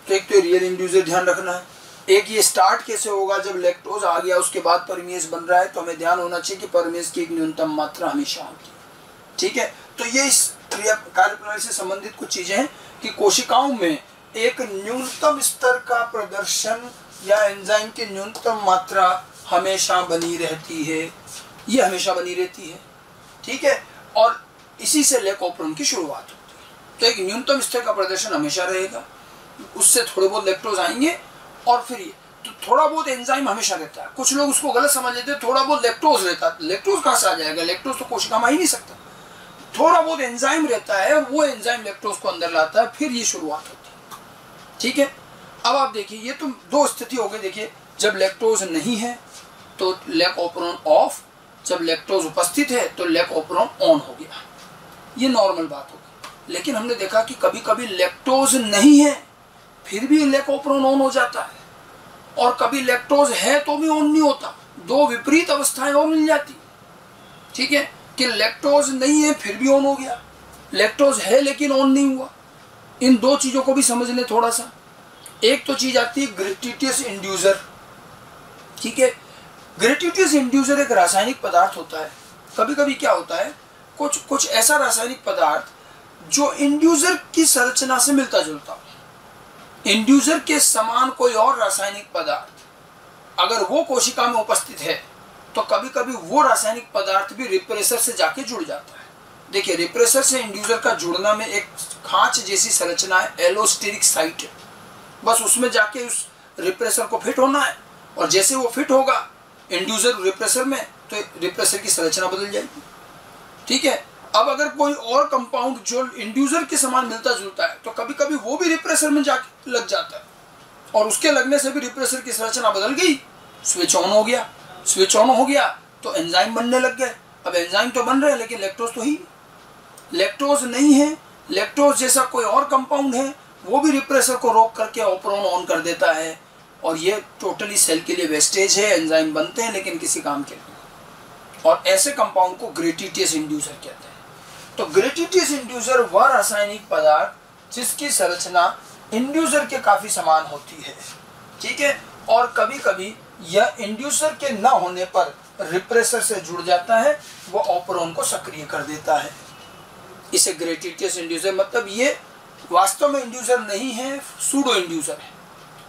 तो एक तो रियल इंड्यूसर ध्यान रखना है। एक ये स्टार्ट कैसे होगा, जब लैक्टोज आ गया उसके बाद परमेज बन रहा है, तो हमें ध्यान होना चाहिए कि परमेज की एक न्यूनतम मात्रा हमेशा होगी। ठीक है, तो ये इस क्रिया कार्यप्रणाली से संबंधित कुछ चीजें हैं कि कोशिकाओं में एक न्यूनतम स्तर का प्रदर्शन या एंजाइम की न्यूनतम मात्रा हमेशा बनी रहती है, ये हमेशा बनी रहती है। ठीक है, और इसी से लैकोप्रोन की शुरुआत होती है। तो एक न्यूनतम स्तर का प्रदर्शन हमेशा रहेगा, उससे थोड़े बहुत लैक्टोज आएंगे, और फिर ये तो थोड़ा बहुत एंजाइम हमेशा रहता है। कुछ लोग उसको गलत समझ लेते हैं, थोड़ा बहुत लैक्टोज रहता है, लैक्टोज कहाँ से आ जाएगा, लैक्टोज तो कोशिका में आ ही नहीं सकता। थोड़ा बहुत एंजाइम रहता है और वो एंजाइम लैक्टोज को अंदर लाता है, फिर ये शुरुआत होती है। ठीक है, अब आप देखिए ये तो दो स्थिति हो गई। देखिए, जब लैक्टोज नहीं है तो लैकोप्रोन ऑफ, जब लैक्टोज उपस्थित है तो लैकोप्रोन ऑन हो गया, ये नॉर्मल बात होगी। लेकिन हमने देखा कि कभी कभी लैक्टोज नहीं है फिर भी लैकोप्रोन ऑन हो जाता है, और कभी लैक्टोज है तो भी ऑन नहीं होता। दो विपरीत अवस्थाएं और मिल जाती। ठीक है, कि लैक्टोज नहीं है फिर भी ऑन हो गया, लैक्टोज है लेकिन ऑन नहीं हुआ। इन दो चीजों को भी समझ लें थोड़ा सा। एक तो चीज आती है ग्रेटिटियस इंड्यूसर। ठीक है, ग्रेटिटियस इंड्यूसर एक रासायनिक पदार्थ होता है। कभी कभी क्या होता है, कुछ ऐसा रासायनिक पदार्थ जो इंड्यूसर की संरचना से मिलता जुलता हो, इंड्यूसर के समान कोई और रासायनिक पदार्थ अगर वो कोशिका में उपस्थित है तो कभी कभी वो रासायनिक पदार्थ भी रिप्रेसर से जाके जुड़ जाता है। देखिए, रिप्रेसर से इंड्यूसर का जुड़ना में एक खांच जैसी संरचना है, एलोस्टेरिक साइट है। बस उसमें जाके उस रिप्रेसर को फिट होना है, और जैसे वो फिट होगा इंड्यूसर रिप्रेसर में तो रिप्रेसर की संरचना बदल जाएगी। ठीक है, अब अगर कोई और कंपाउंड जो इंड्यूसर के समान मिलता जुलता है तो कभी कभी वो भी रिप्रेसर में जाके लग जाता है, और उसके लगने से भी रिप्रेसर की संरचना बदल गई, स्विच ऑन हो गया। स्विच ऑन हो गया तो एंजाइम बनने लग गए। अब एंजाइम तो बन रहे हैं लेकिन लैक्टोज तो ही लैक्टोज नहीं है, लैक्टोज जैसा कोई और कंपाउंड है, वो भी रिप्रेसर को रोक करके ऑपरोन ऑन कर देता है, और ये टोटली सेल के लिए वेस्टेज है। एंजाइम बनते हैं लेकिन किसी काम के नहीं, और ऐसे कंपाउंड को ग्रेटिटियस इंड्यूसर कहते हैं। तो ग्रेटिटियस इंड्यूसर वह रासायनिक पदार्थ जिसकी संरचना इंड्यूसर के काफी समान होती है। ठीक है, और कभी कभी यह इंड्यूसर के न होने पर रिप्रेसर से जुड़ जाता है, वो ऑपरोन को सक्रिय कर देता है। इसे ग्रेटिटियस इंड्यूसर, मतलब ये वास्तव में इंड्यूसर नहीं है, सूडो इंड्यूसर है।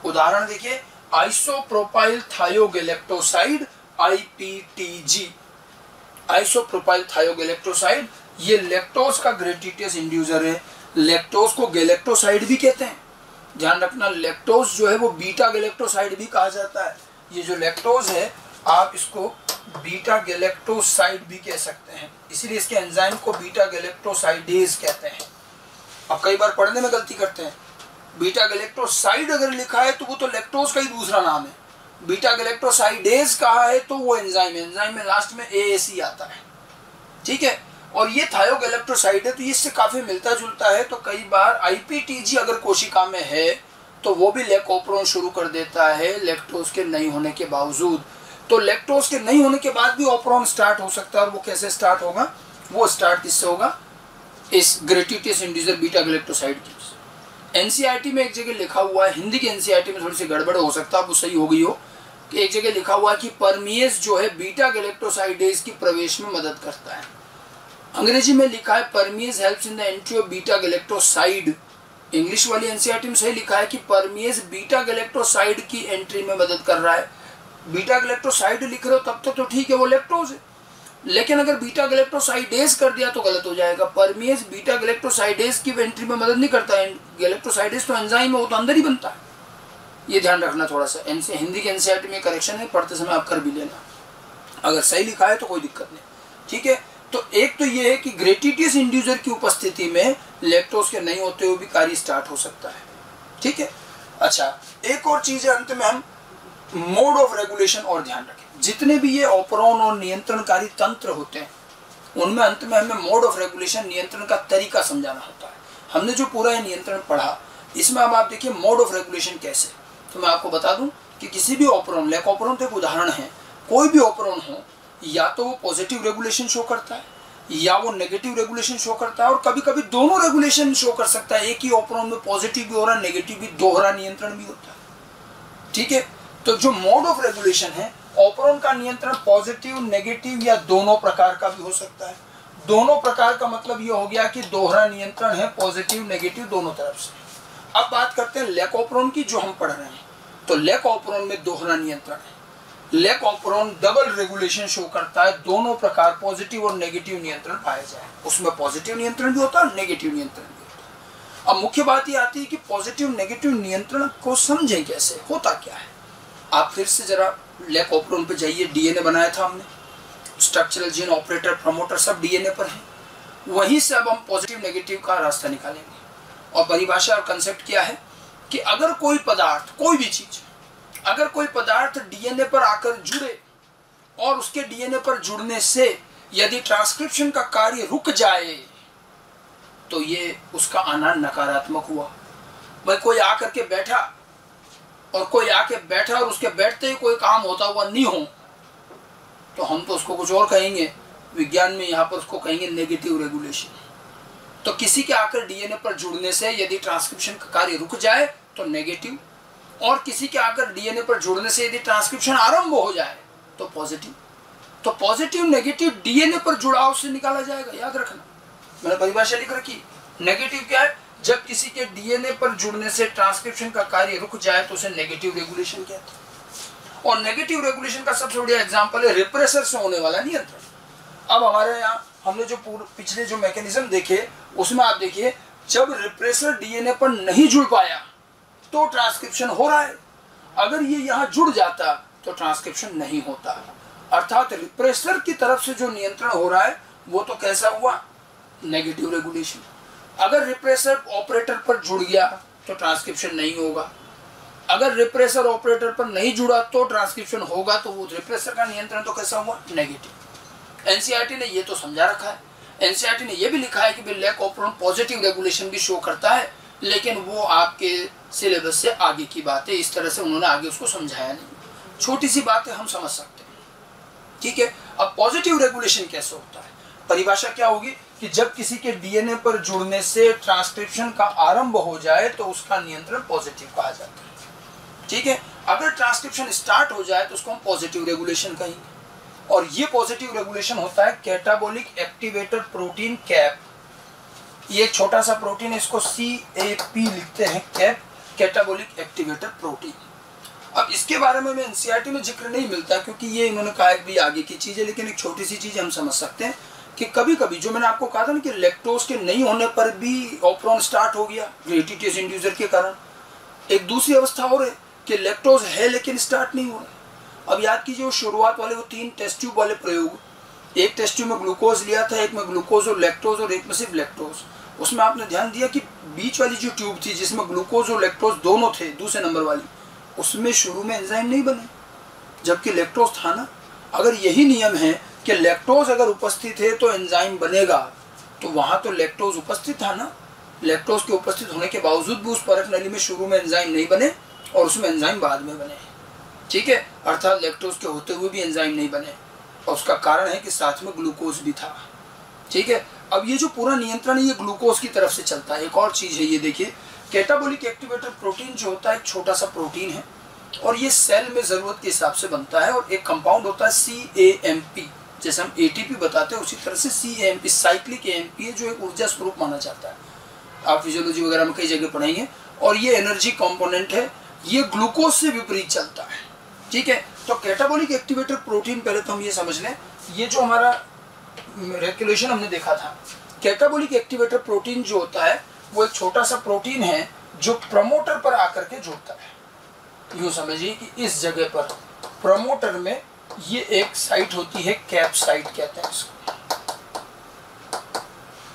उदाहरण देखिए, आइसोप्रोपाइल थायोगैलेक्टोसाइड IPTG, आइसोप्रोपाइल थायोगैलेक्टोसाइड, ये लैक्टोज का ग्रेटिटियस इंड्यूसर है। लैक्टोज को गैलेक्टोसाइड भी कहते हैं, ध्यान रखना। लैक्टोज जो है वो बीटा गैलेक्टोसाइड भी कहा जाता है। ये जो लैक्टोज है आप इसको बीटा गैलेक्टोसाइड भी कह सकते हैं, इसीलिए इसके एंजाइम को बीटा गैलेक्टोसाइडेज कहते हैं। अब कई बार पढ़ने में गलती करते हैं, बीटा गैलेक्टोसाइड अगर लिखा है तो वो तो लैक्टोज का ही दूसरा नाम है, बीटा गैलेक्टोसाइडेज कहा है तो वो एंजाइम में लास्ट में AAC आता है। ठीक है, और ये थायोगैलेक्टोसाइड है तो इससे काफी मिलता जुलता है। तो कई बार IPTG अगर कोशिका में है तो वो भी लैकोप्रोन शुरू कर देता है लैक्टोज के नहीं होने के बावजूद। तो लैक्टोज के नहीं होने के बाद भी ऑपरोन स्टार्ट हो सकता है, और वो कैसे स्टार्ट होगा, वो स्टार्ट किससे होगा, इस ग्रेटिटियस इंड्यूसर बीटा गैलेक्टोसाइड की। NCERT में एक जगह लिखा हुआ है, हिंदी के NCERT में थोड़ी सी गड़बड़ हो सकता है, वो सही हो गई हो, कि एक जगह लिखा हुआ है कि परमिएज जो है बीटा गैलेक्टोसाइडेज की प्रवेश में मदद करता है। अंग्रेजी में लिखा है परमिएज helps in the entry of beta galactoside. English वाली NCERT में सही लिखा है कि परमिएज बीटा गैलेक्टोसाइड की एंट्री में मदद कर रहा है। बीटा गैलेक्टोसाइड लिख रहे हो तब तक तो ठीक है, वो लैक्टोज है, लेकिन अगर बीटा गैलेक्टोसाइडेज कर दिया तो गलत हो जाएगा। परमिएज बीटा गैलेक्टोसाइडेज की एंट्री में मदद नहीं करता है, गैलेक्टोसाइडेज तो एंजाइम है, वो तो अंदर ही बनता है। ये ध्यान रखना थोड़ा सा, हिंदी के NCERT में करेक्शन है, पढ़ते समय आप कर भी लेना, अगर सही लिखा है तो कोई दिक्कत नहीं। ठीक है, तो एक तो ये है कि ग्रेटिटियस इंड्यूसर की उपस्थिति में लैक्टोज के नहीं होते हुए भी कार्य स्टार्ट हो सकता है। ठीक है। अच्छा, एक और चीज है, अंत में हम मोड ऑफ रेगुलेशन और ध्यान रखें। जितने भी ये ऑपरॉन और नियंत्रणकारी तंत्र होते हैं उनमें अंत में हमें मोड ऑफ रेगुलेशन, नियंत्रण का तरीका समझाना होता है। हमने जो पूरा ये नियंत्रण पढ़ा, इसमें अब आप देखिए मोड ऑफ रेगुलेशन कैसे। तो मैं आपको बता दूं कि किसी भी ऑपरॉन, लैक ऑपरॉन तो एक उदाहरण है, कोई भी ऑपरॉन हो, या तो वो पॉजिटिव रेगुलेशन शो करता है या वो नेगेटिव रेगुलेशन शो करता है, और कभी कभी दोनों रेगुलेशन शो कर सकता है। एक ही ऑपरॉन में पॉजिटिव भी हो रहा है, नेगेटिव भी, दोहरा नियंत्रण भी होता है। ठीक है। तो जो मोड ऑफ रेगुलेशन है, ऑपरॉन का नियंत्रण पॉजिटिव, नेगेटिव या दोनों प्रकार का भी हो सकता है। दोनों प्रकार का मतलब ये हो गया कि दोहरा नियंत्रण है, पॉजिटिव नेगेटिव दोनों तरफ से। अब बात करते हैं लैक ऑपरॉन की, जो हम पढ़ रहे हैं। तो लैक ऑपरॉन में दोहरा नियंत्रण है। Lac operon double regulation show करता है, दोनों प्रकार पॉजिटिव और नेगेटिव नियंत्रण पाया जाए। उसमें पॉजिटिव नियंत्रण भी होता है, नेगेटिव नियंत्रण भी होता है। अब मुख्य बात ये आती है कि पॉजिटिव नेगेटिव नियंत्रण को समझें कैसे, होता क्या है। आप फिर से जरा लैक ऑपरॉन पे जाइए। डीएनए बनाया था हमने, स्ट्रक्चरल जीन, ऑपरेटर, प्रमोटर सब डीएनए पर है। वहीं से अब हम पॉजिटिव नेगेटिव का रास्ता निकालेंगे। और परिभाषा और कंसेप्ट क्या है कि अगर कोई पदार्थ, कोई भी चीज, अगर कोई पदार्थ डीएनए पर आकर जुड़े और उसके डीएनए पर जुड़ने से यदि ट्रांसक्रिप्शन का कार्य रुक जाए तो ये उसका आना नकारात्मक हुआ। भाई कोई आकर के बैठा और कोई आके बैठा और उसके बैठते ही कोई काम होता हुआ नहीं हो, तो हम तो उसको कुछ और कहेंगे। विज्ञान में यहाँ पर उसको कहेंगे नेगेटिव रेगुलेशन। तो किसी के आकर डीएनए पर जुड़ने से यदि ट्रांसक्रिप्शन का कार्य रुक जाए तो नेगेटिव, और किसी के आकर डीएनए पर जुड़ने से यदि ट्रांसक्रिप्शन आरंभ हो जाए तो पॉजिटिव। तो पॉजिटिव नेगेटिव डीएनए पर जुड़ाव से निकाला जाएगा, याद रखना। मैंने परिभाषा लिख रखी। नेगेटिव क्या है, जब किसी के डीएनए पर जुड़ने से ट्रांसक्रिप्शन का कार्य रुक जाए तो उसे नेगेटिव रेगुलेशन कहते हैं। और नेगेटिव रेगुलेशन का सबसे बढ़िया एग्जांपल है रिप्रेसर से होने वाला नियंत्रण। अब हमारे यहाँ हमने जो पिछले जो मैकेनिज्म देखे उसमें आप देखिए, जब रिप्रेसर डीएनए पर नहीं जुड़ पाया तो ट्रांसक्रिप्शन हो रहा है, अगर ये यहाँ जुड़ जाता तो ट्रांसक्रिप्शन नहीं होता। अर्थात रिप्रेसर की तरफ से जो नियंत्रण हो रहा है वो तो कैसा हुआ, नेगेटिव रेगुलेशन। अगर रिप्रेसर ऑपरेटर पर जुड़ गया तो ट्रांसक्रिप्शन नहीं होगा। अगर रिप्रेसर ऑपरेटर पर नहीं जुड़ा तो ट्रांसक्रिप्शन होगा, तो वो रिप्रेसर का नियंत्रण तो कैसा हुआ, नेगेटिव। एनसीईआरटी ने ये तो समझा रखा है। एनसीईआरटी ने ये भी लिखा है कि लैक ऑपरॉन पॉजिटिव रेगुलेशन भी शो करता है, लेकिन वो आपके सिलेबस से आगे की बात है। इस तरह से उन्होंने आगे उसको समझाया नहीं। छोटी सी बात है, हम समझ सकते हैं। ठीक है। अब पॉजिटिव रेगुलेशन कैसे होता है, परिभाषा क्या होगी कि जब किसी के डीएनए पर जुड़ने से ट्रांसक्रिप्शन का आरंभ हो जाए तो उसका नियंत्रण पॉजिटिव कहा जाता है। ठीक है। अगर ट्रांसक्रिप्शन स्टार्ट हो जाए तो उसको हम पॉजिटिव रेगुलेशन कहेंगे। और ये पॉजिटिव रेगुलेशन होता है कैटाबोलिक एक्टिवेटर प्रोटीन कैप। ये एक छोटा सा प्रोटीन है, इसको CAP लिखते हैं, कैप, कैटाबोलिक एक्टिवेटर प्रोटीन। अब इसके बारे में एनसीईआरटी में जिक्र नहीं मिलता क्योंकि ये इन्होंने कहा है कि आगे की चीज है, लेकिन एक छोटी सी चीज हम समझ सकते हैं कि कभी कभी जो मैंने आपको कहा था ना कि लैक्टोज के नहीं होने पर भी ऑपरॉन स्टार्ट हो गया ग्रेटिटियस इंड्यूसर के कारण। एक दूसरी अवस्था और है कि लैक्टोज है लेकिन स्टार्ट नहीं हो रहा। अब याद कीजिए, शुरुआत वाले वो 3 टेस्ट ट्यूब वाले प्रयोग, एक टेस्ट ट्यूब में ग्लूकोज लिया था, एक में ग्लूकोज और लैक्टोज और एक में सिर्फ लैक्टोज। उसमें आपने ध्यान दिया कि बीच वाली जो ट्यूब थी जिसमें ग्लूकोज और लैक्टोज दोनों थे, दूसरे नंबर वाली, उसमें शुरू में एंजाइम नहीं बने, जबकि लैक्टोज था ना। अगर यही नियम है कि लैक्टोज अगर उपस्थित है तो एंजाइम बनेगा, तो वहां तो लैक्टोज उपस्थित था ना। लैक्टोज के उपस्थित होने के बावजूद भी उस परख नली में शुरू में एंजाइम नहीं बने और उसमें एंजाइम बाद में बने। ठीक है। अर्थात लैक्टोज के होते हुए भी एंजाइम नहीं बने, और उसका कारण है कि साथ में ग्लूकोज भी था। ठीक है। अब ये जो पूरा नियंत्रण है ये ग्लूकोज की तरफ से चलता है। एक और चीज है, ये देखिए, कैटाबोलिक एक्टिवेटर प्रोटीन जो होता है एक छोटा सा प्रोटीन है और ये सेल में जरूरत के हिसाब से बनता है, और एक कंपाउंड होता है CAMP, जैसे हम ATP बताते हैं उसी तरह से CAMP साइक्लिक AMP है, जो एक ऊर्जा स्वरूप माना जाता है। आप फिजियोलॉजी वगैरह में कई जगह पढ़ेंगे। और ये एनर्जी कंपोनेंट है, ये ग्लूकोज से विपरीत चलता है। ठीक है। तो कैटाबोलिक एक्टिवेटर प्रोटीन, पहले तो हम ये समझ लें, ये जो हमारा रेगुलेशन हमने देखा था, कैटाबोलिक एक्टिवेटर प्रोटीन जो होता है वो एक छोटा सा प्रोटीन है जो प्रमोटर पर आकर के जुड़ता है। यूँ समझिए कि इस जगह पर प्रमोटर में ये एक साइट होती है, कैप साइट कहते हैं इसको।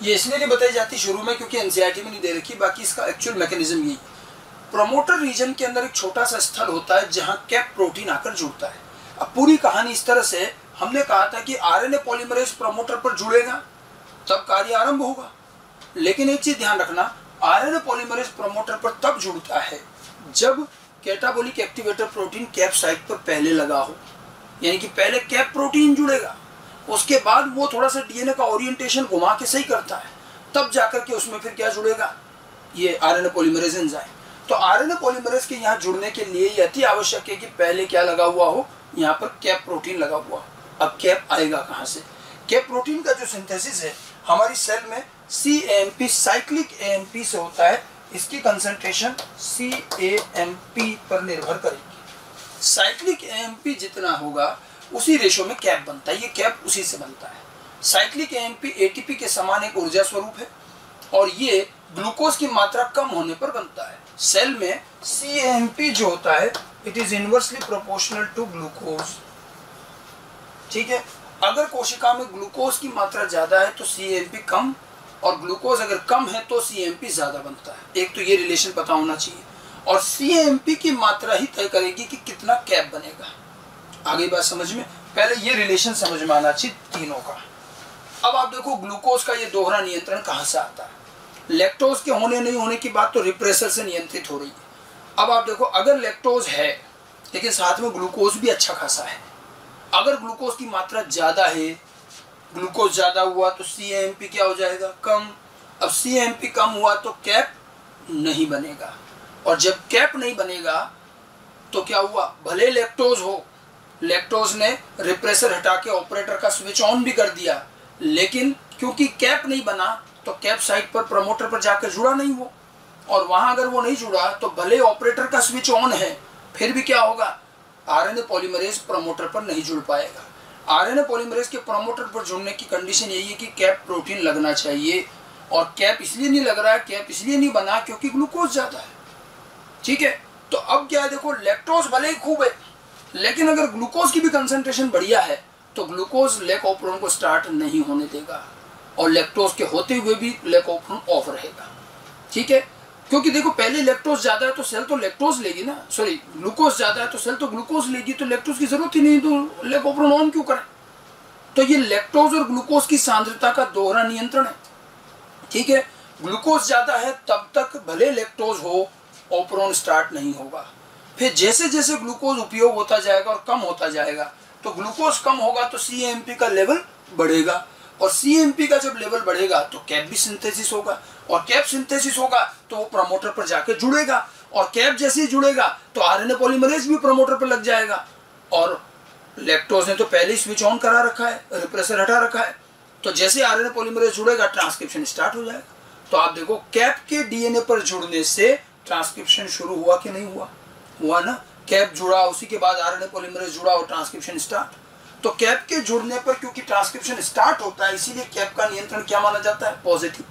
ये इसलिए नहीं बताई जाती शुरू में क्योंकि एनसीईआरटी में नहीं दे रखी, बाकी इसका एक्चुअल मैकेनिज्म यही। प्रमोटर रीजन के अंदर एक छोटा सा स्थल होता है जहां कैप प्रोटीन आकर जुड़ता है। अब पूरी कहानी इस तरह से, हमने कहा था कि आरएनए पॉलीमरेज प्रमोटर पर जुड़ेगा तब कार्य आरंभ होगा, लेकिन एक चीज ध्यान रखना, आरएनए पॉलीमरेज प्रमोटर पर तब जुड़ता है जब catabolic activator protein cap site पर पहले लगा हो, यानी कि पहले कैप प्रोटीन जुड़ेगा, उसके बाद वो थोड़ा सा डीएनए का ओरिएंटेशन घुमा के सही करता है, तब जाकर के उसमें फिर क्या जुड़ेगा, ये आरएनए पॉलीमरेज एंजाइम। तो आरएनए पॉलीमरेज के यहाँ जुड़ने के लिए ये अति आवश्यक है कि पहले क्या लगा हुआ हो, यहाँ पर कैप प्रोटीन लगा हुआ हो। अब कैप आएगा कहाँ से? कैप प्रोटीन का जो सिंथेसिस है हमारी सेल में CAMP साइक्लिक AMP से होता है। इसकी कंसंट्रेशन CAMP पर निर्भर करेगी। साइक्लिक AMP जितना होगा उसी रेशो में कैप बनता है, ये कैप उसी से बनता है। साइक्लिक AMP ATP के समान एक ऊर्जा स्वरूप है और ये ग्लूकोज की मात्रा कम होने पर बनता है। सेल में CAMP जो होता है it is inversely proportional to glucose, ठीक है। अगर कोशिका में ग्लूकोज की मात्रा ज्यादा है तो CAMP कम, और ग्लूकोज अगर कम है तो CAMP ज्यादा बनता है। एक तो ये रिलेशन पता होना चाहिए, और CAMP की मात्रा ही तय करेगी कि कितना कैप बनेगा। आगे बात समझ में, पहले ये रिलेशन समझ में आना चाहिए तीनों का। अब आप देखो ग्लूकोज का ये दोहरा नियंत्रण कहाँ से आता है। लैक्टोज के होने नहीं होने की बात तो रिप्रेसर से नियंत्रित हो रही है। अब आप देखो अगर लैक्टोज है लेकिन साथ में ग्लूकोज भी अच्छा खासा है, अगर ग्लूकोज की मात्रा ज्यादा है, ग्लूकोज ज्यादा हुआ तो CAMP क्या हो जाएगा, कम। अब CAMP कम हुआ तो कैप नहीं बनेगा, और जब कैप नहीं बनेगा तो क्या हुआ, भले लैक्टोज हो, लैक्टोज ने रिप्रेसर हटा के ऑपरेटर का स्विच ऑन भी कर दिया, लेकिन क्योंकि कैप नहीं बना तो कैप साइट पर प्रमोटर पर जाकर जुड़ा नहीं वो, और वहां अगर वो नहीं जुड़ा तो भले ऑपरेटर का स्विच ऑन है फिर भी क्या होगा, आरएनए पॉलीमरेज प्रमोटर पर नहीं जुड़ पाएगा। आरएनए पॉलीमरेज के प्रमोटर पर जुड़ने की कंडीशन यही है कि कैप प्रोटीन लगना चाहिए, और कैप इसलिए नहीं लग रहा है, कैप इसलिए नहीं बना क्योंकि ग्लूकोज ज्यादा है, ठीक है। तो अब क्या है, देखो लैक्टोज भले ही खूब है, लेकिन अगर ग्लूकोज की भी कंसंट्रेशन बढ़िया है तो ग्लूकोज लैकोप्रोन को स्टार्ट नहीं होने देगा, और लैक्टोज के होते हुए भी लैकोप्रोन ऑफ रहेगा, ठीक है। क्योंकि देखो पहले लैक्टोज ज्यादा है तो सेल तो लैक्टोज लेगी ना, सॉरी ग्लूकोज ज्यादा है तो सेल तो ग्लूकोज लेगी, तो लैक्टोज की जरूरत ही नहीं, तो लैकोप्रोन ऑन क्यों करें। तो ये लैक्टोज और ग्लूकोज की सांद्रता का दोहरा नियंत्रण है, ठीक है। ग्लूकोज ज्यादा है तब तक भले लैक्टोज हो, ओप्रोन स्टार्ट नहीं होगा। फिर जैसे जैसे ग्लूकोज उपयोग होता जाएगा और कम होता जाएगा तो ग्लूकोज कम होगा तो CAMP का लेवल बढ़ेगा, और CAMP का जब लेवल बढ़ेगा तो कैप भी सिंथेसिस होगा, और कैप सिंथेसिस होगा तो वो प्रमोटर पर जाके जुड़ेगा, और कैप जैसे ही जुड़ेगा तो आरएनए पॉलीमरेज भी प्रमोटर पर लग जाएगा, और लैक्टोज ने तो पहले ही स्विच ऑन करा रखा है, रिप्रेसर हटा रखा है, तो जैसे आरएनए पॉलीमरेज जुड़ेगा ट्रांसक्रिप्शन स्टार्ट हो जाएगा। तो आप देखो कैप के डीएनए पर जुड़ने से ट्रांसक्रिप्शन शुरू हुआ कि नहीं हुआ, हुआ ना। कैप जुड़ा, उसी के बाद आरएनए पॉलीमरेज जुड़ा और ट्रांसक्रिप्शन स्टार्ट। तो कैप के जुड़ने पर क्योंकि ट्रांसक्रिप्शन स्टार्ट होता है, इसीलिए कैप का नियंत्रण क्या माना जाता है, पॉजिटिव।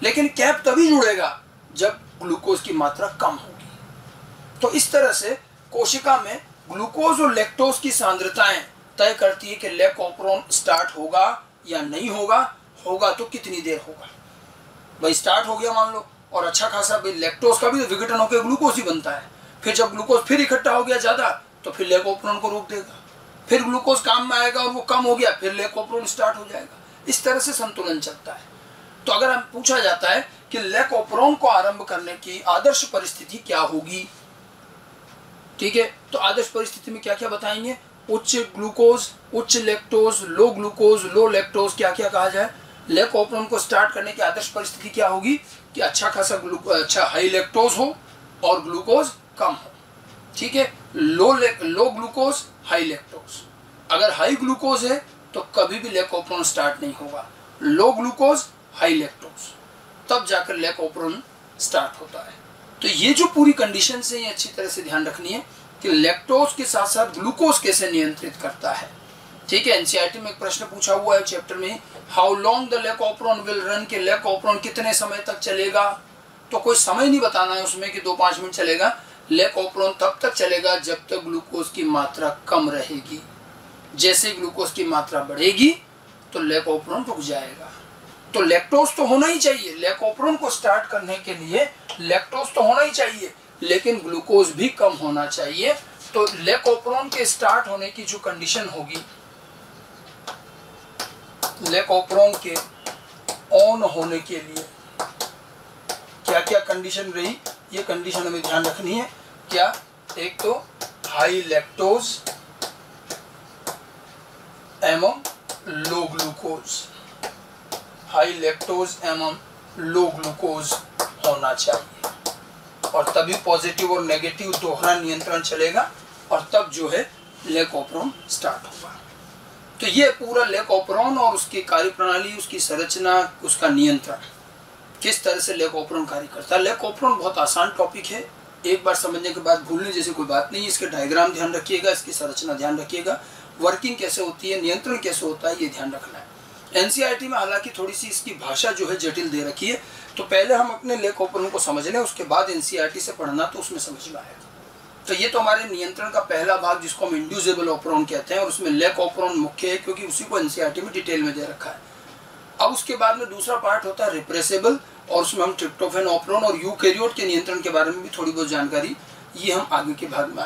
लेकिन कैप तभी जुड़ेगा जब ग्लूकोज की मात्रा कम होगी। तो इस तरह से कोशिका में ग्लूकोज और लैक्टोज की सांद्रताएं तय करती है कि लैकोप्रोन स्टार्ट होगा या नहीं होगा, होगा तो कितनी देर होगा। भाई स्टार्ट हो गया मान लो, और अच्छा खासा, भाई लैक्टोज का भी विघटन होकर ग्लूकोज ही बनता है, फिर जब ग्लूकोज फिर इकट्ठा हो गया ज्यादा तो फिर लैकोप्रोन को रोक देगा, फिर ग्लूकोज काम में आएगा और वो कम हो गया फिर लैकोप्रोन स्टार्ट हो जाएगा। इस तरह से संतुलन चलता है। तो अगर हम पूछा जाता है कि लैकोप्रोन को आरंभ करने की आदर्श परिस्थिति क्या होगी, ठीक है, तो आदर्श परिस्थिति में क्या क्या बताएंगे, उच्च ग्लूकोज, उच्च लैक्टोज, लो ग्लूकोज, लो लैक्टोज, क्या क्या कहा जाए। लैकोप्रोन को स्टार्ट करने की आदर्श परिस्थिति क्या होगी कि अच्छा खासा अच्छा हाई लैक्टोज हो और ग्लूकोज कम हो, ठीक है। लो ग्लूकोज, हाई लैक्टोज। अगर हाई ग्लूकोज है तो कभी भी लैकोप्रोन स्टार्ट नहीं होगा, लो ग्लूकोज, हाई लैक्टोज, तब जाकर लैकोप्रोन स्टार्ट होता है। तो ये जो पूरी कंडीशन है ये अच्छी तरह से ध्यान रखनी है कि लैक्टोज के साथ साथ ग्लूकोज कैसे नियंत्रित करता है, ठीक है। एनसीईआरटी में एक प्रश्न पूछा हुआ है चैप्टर में, how long the lac operon will run, के लैकोप्रोन कितने समय तक चलेगा। तो कोई समय नहीं बताना है उसमें कि 2-5 मिनट चलेगा। लैकोप्रोन तब तक चलेगा जब तक ग्लूकोज की मात्रा कम रहेगी। जैसे ग्लूकोज की मात्रा बढ़ेगी तो लैकोप्रोन रुक जाएगा। तो लैक्टोज तो होना ही चाहिए, लेकोप्रोन को स्टार्ट करने के लिए लैक्टोज तो होना ही चाहिए, लेकिन ग्लूकोज भी कम होना चाहिए। तो लेकोप्रोन के स्टार्ट होने की जो कंडीशन होगी, लेकोप्रोन के ऑन होने के लिए क्या क्या कंडीशन रही, ये कंडीशन हमें ध्यान रखनी है। क्या? एक तो हाई लैक्टोज एवं लो ग्लूकोज, हाई लैक्टोज एवं लो ग्लूकोज होना चाहिए, और तभी पॉजिटिव और नेगेटिव दोहरा नियंत्रण चलेगा, और तब जो है लेकोप्रोन स्टार्ट होगा। तो ये पूरा लेकोप्रोन और उसकी कार्यप्रणाली, उसकी संरचना, उसका नियंत्रण, किस तरह से लेकोप्रोन कार्य करता है। लेकोप्रोन बहुत आसान टॉपिक है, एक बार समझने के बाद भूलने जैसे कोई बात नहीं है। इसके डायग्राम ध्यान रखिएगा, इसकी संरचना ध्यान रखिएगा, वर्किंग कैसे होती है, नियंत्रण कैसे होता है, ये ध्यान रखना है। एनसीईआरटी में हालांकि थोड़ी सी इसकी भाषा जो है जटिल दे रखी है, तो पहले हम अपने लेकोप्रोन को समझ लें, उसके बाद एनसीईआरटी से पढ़ना तो उसमें समझ में आएगा। तो ये तो हमारे नियंत्रण का पहला भाग, जिसको हम इंड्यूसेबल ऑपरोन कहते हैं, और उसमें लेकोप्रोन मुख्य है, क्योंकि उसी को एनसीईआरटी में डिटेल में दे रखा है। अब उसके बाद में दूसरा पार्ट होता है रिप्रेसेबल, और उसमें हम ट्रिप्टोफैन ऑपरोन और यूकैरियोट के नियंत्रण के बारे में भी थोड़ी बहुत जानकारी, ये हम आगे के भाग में